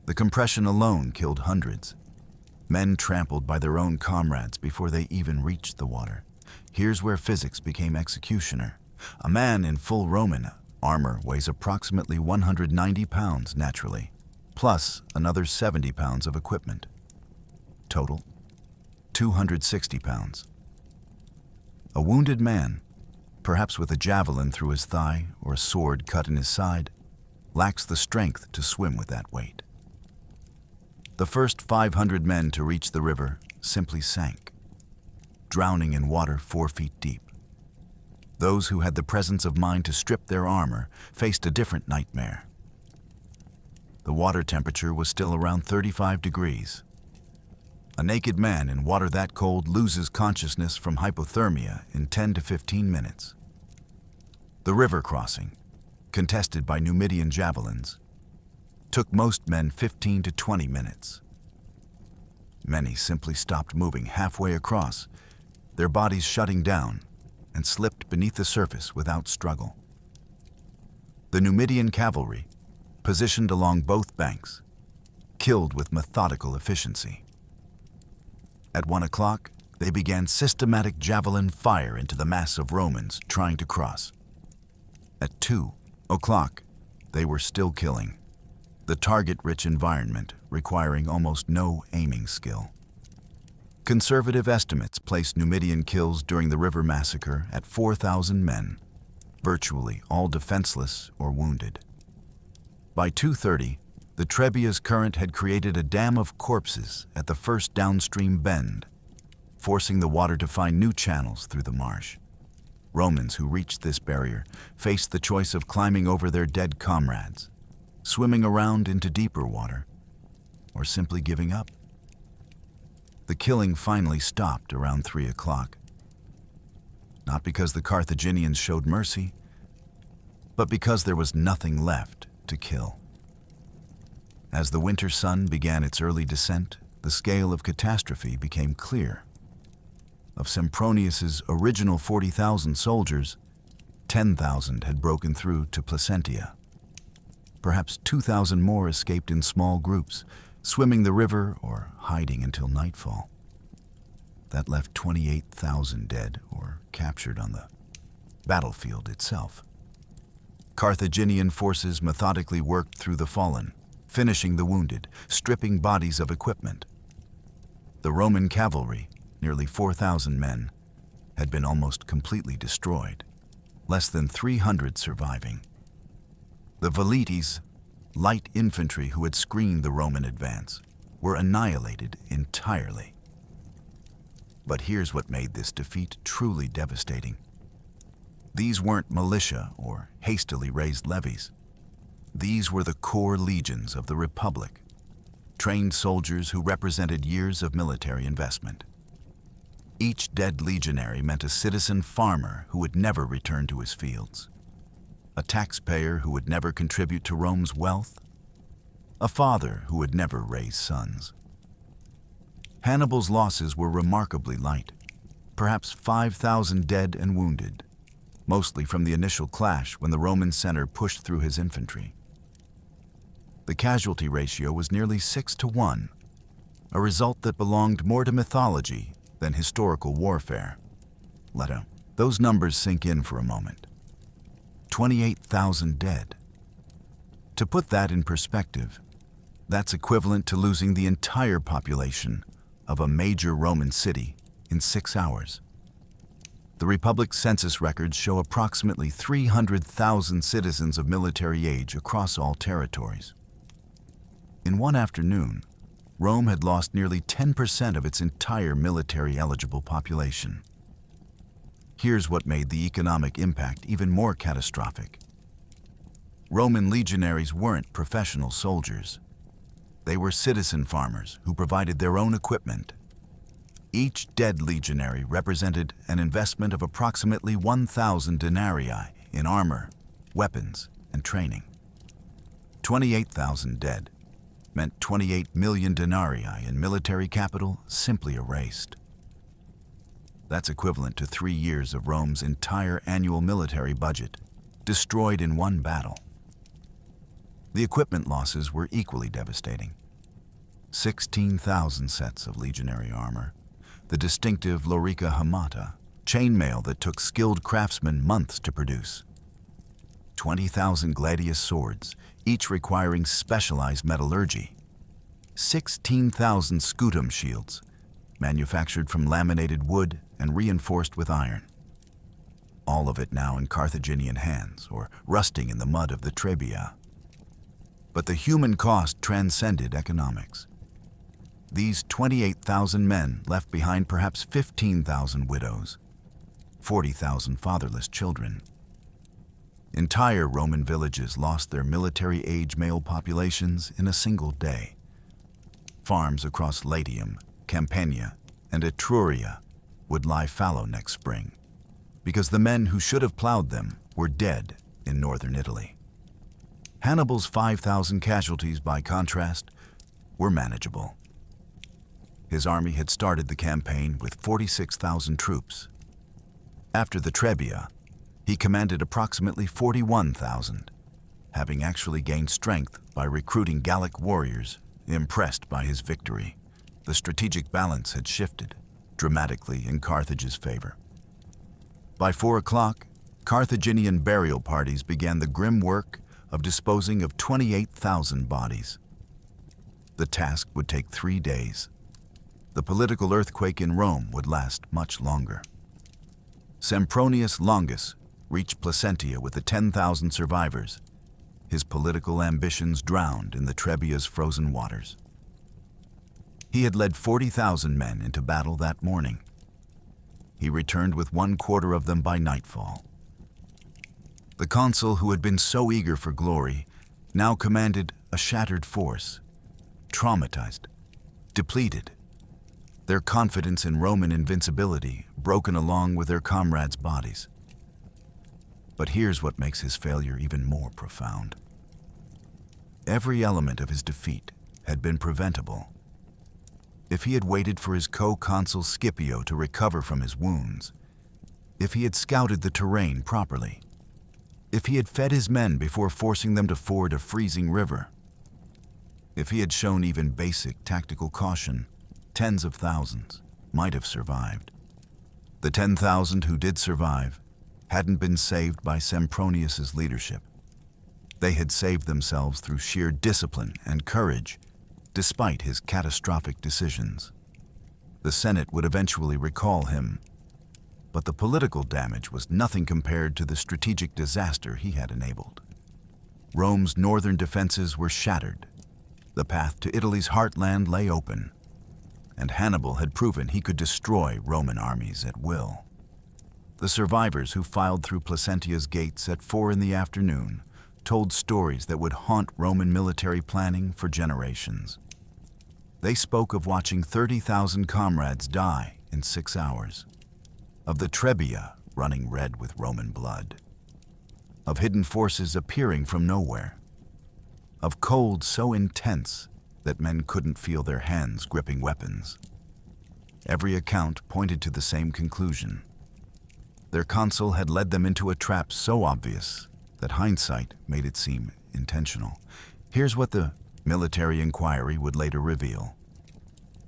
The compression alone killed hundreds. Men trampled by their own comrades before they even reached the water. Here's where physics became executioner. A man in full Roman armor weighs approximately 190 pounds naturally, plus another 70 pounds of equipment. Total, 260 pounds. A wounded man, perhaps with a javelin through his thigh or a sword cut in his side, lacks the strength to swim with that weight. The first 500 men to reach the river simply sank, drowning in water 4 feet deep. Those who had the presence of mind to strip their armor faced a different nightmare. The water temperature was still around 35 degrees. A naked man in water that cold loses consciousness from hypothermia in 10 to 15 minutes. The river crossing, contested by Numidian javelins, took most men 15 to 20 minutes. Many simply stopped moving halfway across, their bodies shutting down, and slipped beneath the surface without struggle. The Numidian cavalry, positioned along both banks, killed with methodical efficiency. At 1 o'clock, they began systematic javelin fire into the mass of Romans trying to cross. At 2 o'clock, they were still killing, the target-rich environment requiring almost no aiming skill. Conservative estimates placed Numidian kills during the river massacre at 4,000 men, virtually all defenseless or wounded. By 2:30, the Trebia's current had created a dam of corpses at the first downstream bend, forcing the water to find new channels through the marsh. Romans who reached this barrier faced the choice of climbing over their dead comrades, swimming around into deeper water, or simply giving up. The killing finally stopped around 3 o'clock. Not because the Carthaginians showed mercy, but because there was nothing left to kill. As the winter sun began its early descent, the scale of catastrophe became clear. Of Sempronius's original 40,000 soldiers, 10,000 had broken through to Placentia. Perhaps 2,000 more escaped in small groups, swimming the river or hiding until nightfall. That left 28,000 dead or captured on the battlefield itself. Carthaginian forces methodically worked through the fallen, finishing the wounded, stripping bodies of equipment. The Roman cavalry, nearly 4,000 men, had been almost completely destroyed, less than 300 surviving. The velites, light infantry who had screened the Roman advance, were annihilated entirely. But here's what made this defeat truly devastating. These weren't militia or hastily raised levies. These were the core legions of the Republic, trained soldiers who represented years of military investment. Each dead legionary meant a citizen farmer who would never return to his fields, a taxpayer who would never contribute to Rome's wealth, a father who would never raise sons. Hannibal's losses were remarkably light, perhaps 5,000 dead and wounded, mostly from the initial clash when the Roman center pushed through his infantry. The casualty ratio was nearly 6-1, a result that belonged more to mythology than historical warfare. Let those numbers sink in for a moment. 28,000 dead. To put that in perspective, that's equivalent to losing the entire population of a major Roman city in 6 hours. The Republic's census records show approximately 300,000 citizens of military age across all territories. In one afternoon, Rome had lost nearly 10% of its entire military-eligible population. Here's what made the economic impact even more catastrophic. Roman legionaries weren't professional soldiers. They were citizen farmers who provided their own equipment. Each dead legionary represented an investment of approximately 1,000 denarii in armor, weapons, and training. 28,000 dead meant 28 million denarii in military capital simply erased. That's equivalent to 3 years of Rome's entire annual military budget, destroyed in one battle. The equipment losses were equally devastating. 16,000 sets of legionary armor, the distinctive lorica hamata, chainmail that took skilled craftsmen months to produce. 20,000 gladius swords, each requiring specialized metallurgy. 16,000 scutum shields, manufactured from laminated wood and reinforced with iron. All of it now in Carthaginian hands or rusting in the mud of the Trebia. But the human cost transcended economics. These 28,000 men left behind perhaps 15,000 widows, 40,000 fatherless children. Entire Roman villages lost their military-age male populations in a single day. Farms across Latium, Campania, and Etruria would lie fallow next spring, because the men who should have plowed them were dead in northern Italy. Hannibal's 5,000 casualties, by contrast, were manageable. His army had started the campaign with 46,000 troops. After the Trebia, he commanded approximately 41,000, having actually gained strength by recruiting Gallic warriors impressed by his victory. The strategic balance had shifted. dramatically in Carthage's favor. By 4 o'clock, Carthaginian burial parties began the grim work of disposing of 28,000 bodies. The task would take 3 days. The political earthquake in Rome would last much longer. Sempronius Longus reached Placentia with the 10,000 survivors, his political ambitions drowned in the Trebia's frozen waters. He had led 40,000 men into battle that morning. He returned with 1/4 of them by nightfall. The consul who had been so eager for glory now commanded a shattered force, traumatized, depleted, their confidence in Roman invincibility broken along with their comrades' bodies. But here's what makes his failure even more profound. Every element of his defeat had been preventable. If he had waited for his co-consul Scipio to recover from his wounds, if he had scouted the terrain properly, if he had fed his men before forcing them to ford a freezing river, if he had shown even basic tactical caution, tens of thousands might have survived. The 10,000 who did survive hadn't been saved by Sempronius's leadership. They had saved themselves through sheer discipline and courage, despite his catastrophic decisions. The Senate would eventually recall him, but the political damage was nothing compared to the strategic disaster he had enabled. Rome's northern defenses were shattered. The path to Italy's heartland lay open, and Hannibal had proven he could destroy Roman armies at will. The survivors who filed through Placentia's gates at 4 in the afternoon told stories that would haunt Roman military planning for generations. They spoke of watching 30,000 comrades die in 6 hours, of the Trebia running red with Roman blood, of hidden forces appearing from nowhere, of cold so intense that men couldn't feel their hands gripping weapons. Every account pointed to the same conclusion. Their consul had led them into a trap so obvious that hindsight made it seem intentional. Here's what the military inquiry would later reveal.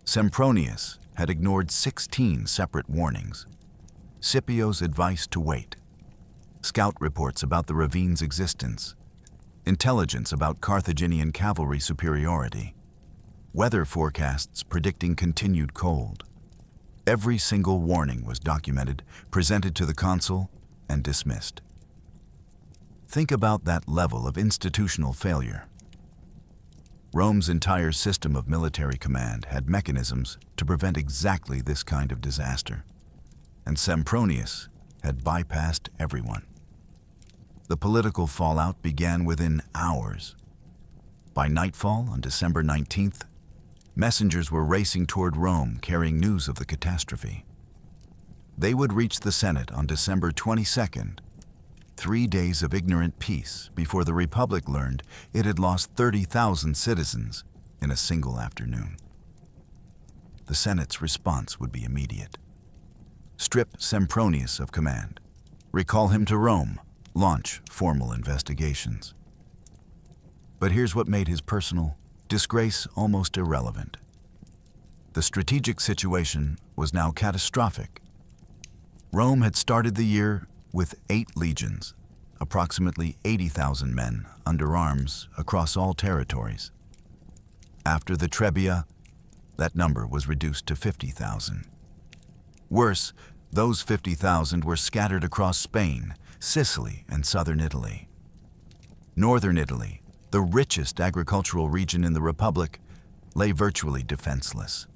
Sempronius had ignored 16 separate warnings, Scipio's advice to wait, scout reports about the ravine's existence, intelligence about Carthaginian cavalry superiority, weather forecasts predicting continued cold. Every single warning was documented, presented to the consul, and dismissed. Think about that level of institutional failure. Rome's entire system of military command had mechanisms to prevent exactly this kind of disaster, and Sempronius had bypassed everyone. The political fallout began within hours. By nightfall on December 19th, messengers were racing toward Rome carrying news of the catastrophe. They would reach the Senate on December 22nd, 3 days of ignorant peace before the Republic learned it had lost 30,000 citizens in a single afternoon. The Senate's response would be immediate. Strip Sempronius of command, recall him to Rome, launch formal investigations. But here's what made his personal disgrace almost irrelevant. The strategic situation was now catastrophic. Rome had started the year with 8 legions, approximately 80,000 men under arms across all territories. After the Trebia, that number was reduced to 50,000. Worse, those 50,000 were scattered across Spain, Sicily, and southern Italy. Northern Italy, the richest agricultural region in the Republic, lay virtually defenseless.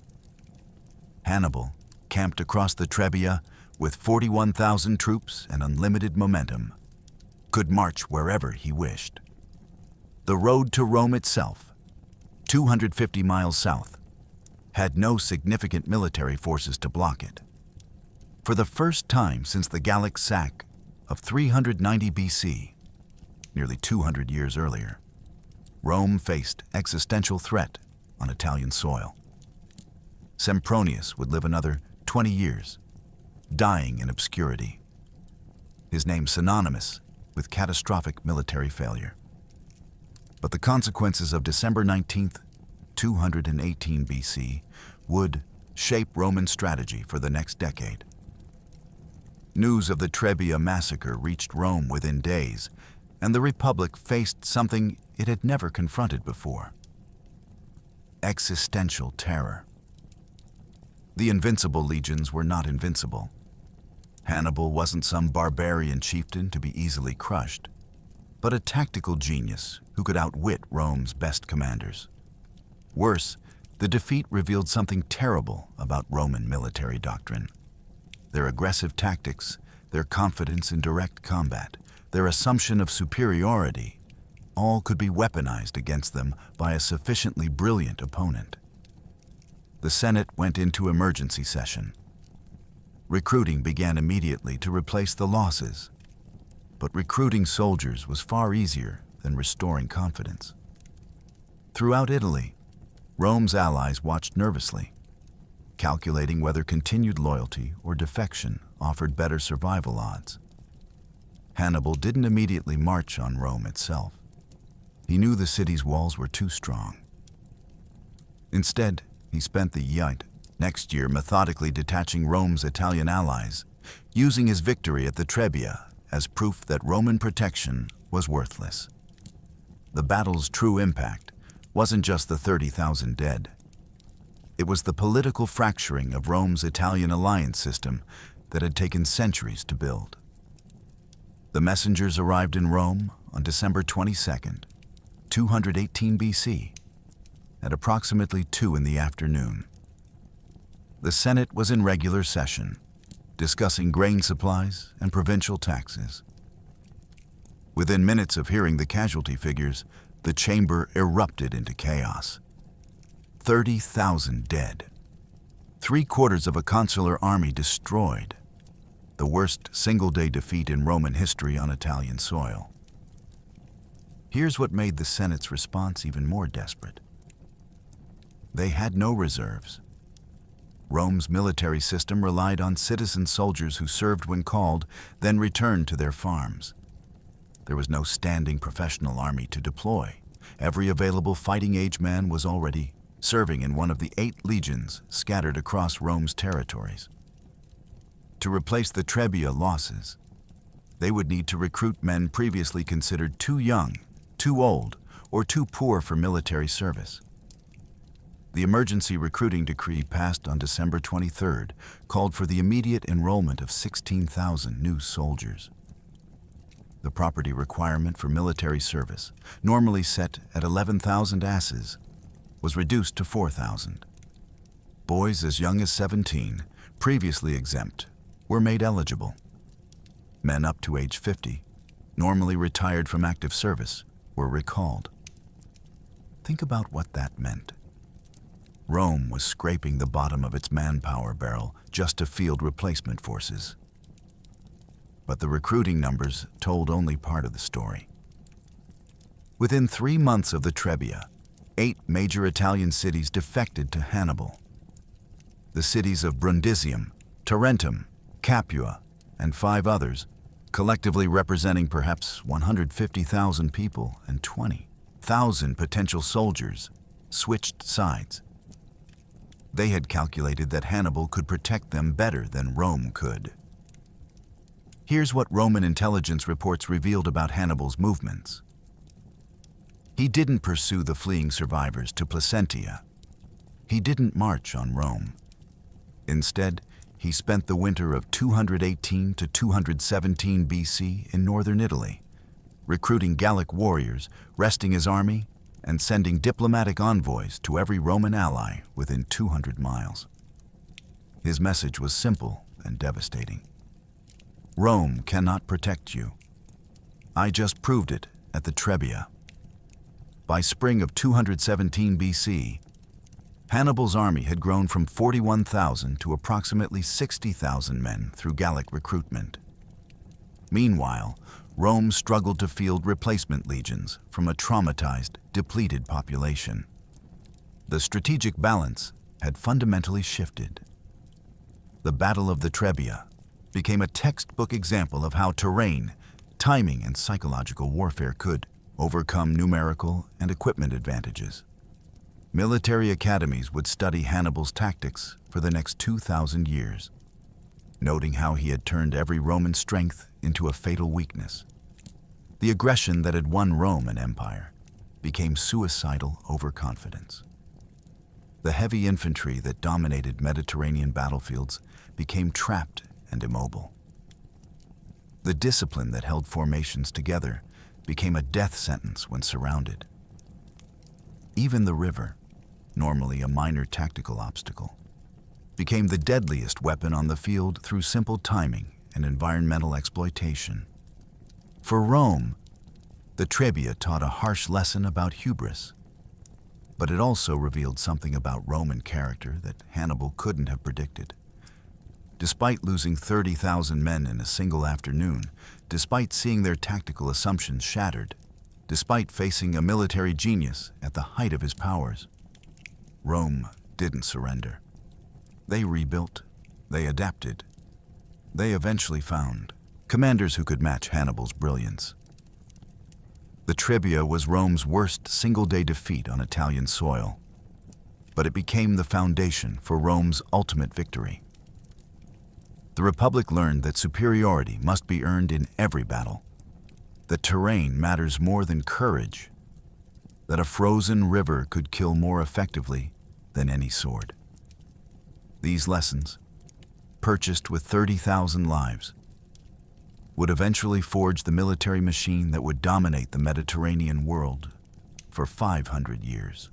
Hannibal, camped across the Trebia with 41,000 troops and unlimited momentum, could march wherever he wished. The road to Rome itself, 250 miles south, had no significant military forces to block it. For the first time since the Gallic sack of 390 BC, nearly 200 years earlier, Rome faced existential threat on Italian soil. Sempronius would live another 20 years, dying in obscurity, his name synonymous with catastrophic military failure. But the consequences of December 19th, 218 BC would shape Roman strategy for the next decade. News of the Trebia massacre reached Rome within days, and the Republic faced something it had never confronted before: existential terror. The invincible legions were not invincible. Hannibal wasn't some barbarian chieftain to be easily crushed, but a tactical genius who could outwit Rome's best commanders. Worse, the defeat revealed something terrible about Roman military doctrine. Their aggressive tactics, their confidence in direct combat, their assumption of superiority, all could be weaponized against them by a sufficiently brilliant opponent. The Senate went into emergency session. Recruiting began immediately to replace the losses, but recruiting soldiers was far easier than restoring confidence. Throughout Italy, Rome's allies watched nervously, calculating whether continued loyalty or defection offered better survival odds. Hannibal didn't immediately march on Rome itself. He knew the city's walls were too strong. Instead, he spent the next year methodically detaching Rome's Italian allies, using his victory at the Trebia as proof that Roman protection was worthless. The battle's true impact wasn't just the 30,000 dead. It was the political fracturing of Rome's Italian alliance system that had taken centuries to build. The messengers arrived in Rome on December 22nd, 218 BC, at approximately 2 in the afternoon. The Senate was in regular session, discussing grain supplies and provincial taxes. Within minutes of hearing the casualty figures, the chamber erupted into chaos. 30,000 dead. 3/4 of a consular army destroyed. The worst single-day defeat in Roman history on Italian soil. Here's what made the Senate's response even more desperate. They had no reserves. Rome's military system relied on citizen soldiers who served when called, then returned to their farms. There was no standing professional army to deploy. Every available fighting-age man was already serving in one of the 8 legions scattered across Rome's territories. To replace the Trebia losses, they would need to recruit men previously considered too young, too old, or too poor for military service. The emergency recruiting decree passed on December 23rd called for the immediate enrollment of 16,000 new soldiers. The property requirement for military service, normally set at 11,000 asses, was reduced to 4,000. Boys as young as 17, previously exempt, were made eligible. Men up to age 50, normally retired from active service, were recalled. Think about what that meant. Rome was scraping the bottom of its manpower barrel just to field replacement forces. But the recruiting numbers told only part of the story. Within 3 months of the Trebia, 8 major Italian cities defected to Hannibal. The cities of Brundisium, Tarentum, Capua, and 5 others, collectively representing perhaps 150,000 people and 20,000 potential soldiers, switched sides. They had calculated that Hannibal could protect them better than Rome could. Here's what Roman intelligence reports revealed about Hannibal's movements. He didn't pursue the fleeing survivors to Placentia. He didn't march on Rome. Instead, he spent the winter of 218 to 217 BC in northern Italy, recruiting Gallic warriors, resting his army, and sending diplomatic envoys to every Roman ally within 200 miles. His message was simple and devastating. Rome cannot protect you. I just proved it at the Trebia. By spring of 217 BC, Hannibal's army had grown from 41,000 to approximately 60,000 men through Gallic recruitment. Meanwhile, Rome struggled to field replacement legions from a traumatized, depleted population. The strategic balance had fundamentally shifted. The Battle of the Trebia became a textbook example of how terrain, timing, and psychological warfare could overcome numerical and equipment advantages. military academies would study Hannibal's tactics for the next 2,000 years, noting how he had turned every Roman strength into a fatal weakness. The aggression that had won Rome an empire became suicidal overconfidence. The heavy infantry that dominated Mediterranean battlefields became trapped and immobile. The discipline that held formations together became a death sentence when surrounded. Even the river, normally a minor tactical obstacle, became the deadliest weapon on the field through simple timing and environmental exploitation. For Rome, the Trebia taught a harsh lesson about hubris, but it also revealed something about Roman character that Hannibal couldn't have predicted. Despite losing 30,000 men in a single afternoon, despite seeing their tactical assumptions shattered, despite facing a military genius at the height of his powers, Rome didn't surrender. They rebuilt, they adapted, they eventually found commanders who could match Hannibal's brilliance. The Trebia was Rome's worst single-day defeat on Italian soil, but it became the foundation for Rome's ultimate victory. The Republic learned that superiority must be earned in every battle, that terrain matters more than courage, that a frozen river could kill more effectively than any sword. These lessons, purchased with 30,000 lives, would eventually forge the military machine that would dominate the Mediterranean world for 500 years.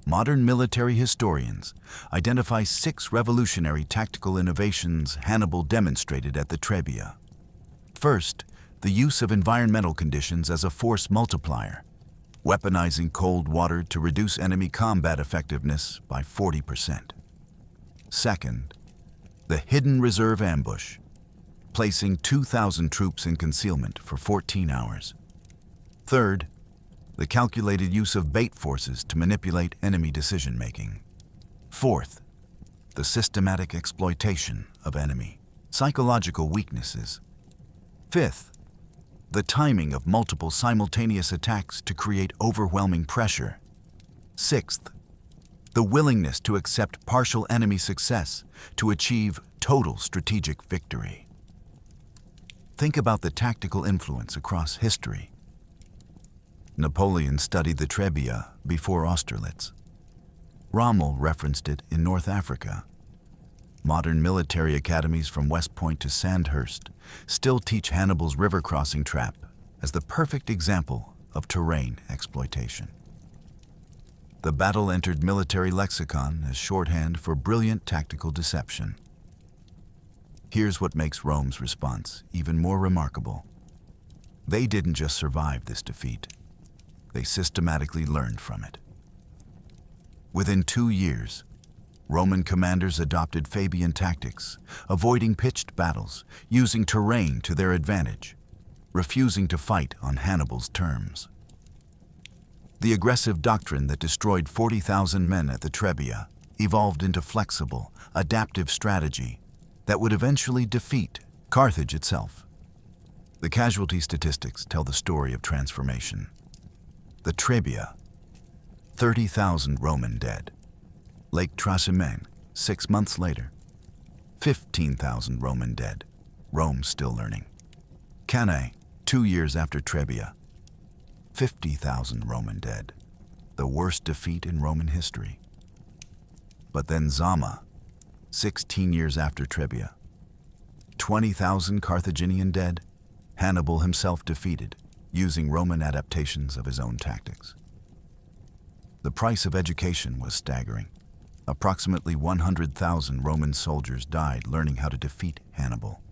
Modern military historians identify 6 revolutionary tactical innovations Hannibal demonstrated at the Trebia. First, the use of environmental conditions as a force multiplier, weaponizing cold water to reduce enemy combat effectiveness by 40%. Second, the hidden reserve ambush, placing 2,000 troops in concealment for 14 hours. Third, the calculated use of bait forces to manipulate enemy decision-making. Fourth, the systematic exploitation of enemy psychological weaknesses. Fifth, the timing of multiple simultaneous attacks to create overwhelming pressure. Sixth, the willingness to accept partial enemy success to achieve total strategic victory. Think about the tactical influence across history. Napoleon studied the Trebia before Austerlitz. Rommel referenced it in North Africa. Modern military academies from West Point to Sandhurst still teach Hannibal's river crossing trap as the perfect example of terrain exploitation. The battle entered military lexicon as shorthand for brilliant tactical deception. Here's what makes Rome's response even more remarkable. They didn't just survive this defeat. They systematically learned from it. Within 2 years, Roman commanders adopted Fabian tactics, avoiding pitched battles, using terrain to their advantage, refusing to fight on Hannibal's terms. The aggressive doctrine that destroyed 40,000 men at the Trebia evolved into flexible, adaptive strategy that would eventually defeat Carthage itself. The casualty statistics tell the story of transformation. The Trebia, 30,000 Roman dead. Lake Trasimene, 6 months later, 15,000 Roman dead. Rome still learning. Cannae, 2 years after Trebia, 50,000 Roman dead. The worst defeat in Roman history. But then Zama, 16 years after Trebia, 20,000 Carthaginian dead. Hannibal himself defeated, using Roman adaptations of his own tactics. The price of education was staggering. Approximately 100,000 Roman soldiers died learning how to defeat Hannibal.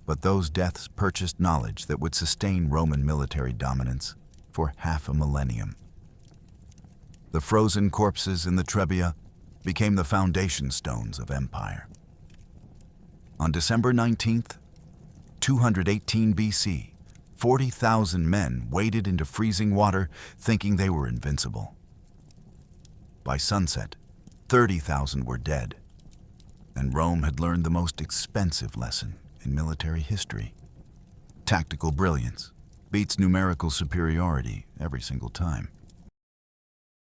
But those deaths purchased knowledge that would sustain Roman military dominance for half a millennium. The frozen corpses in the Trebia became the foundation stones of empire. On December 19th, 218 BC, 40,000 men waded into freezing water thinking they were invincible. By sunset, 30,000 were dead, and Rome had learned the most expensive lesson in military history. Tactical brilliance beats numerical superiority every single time.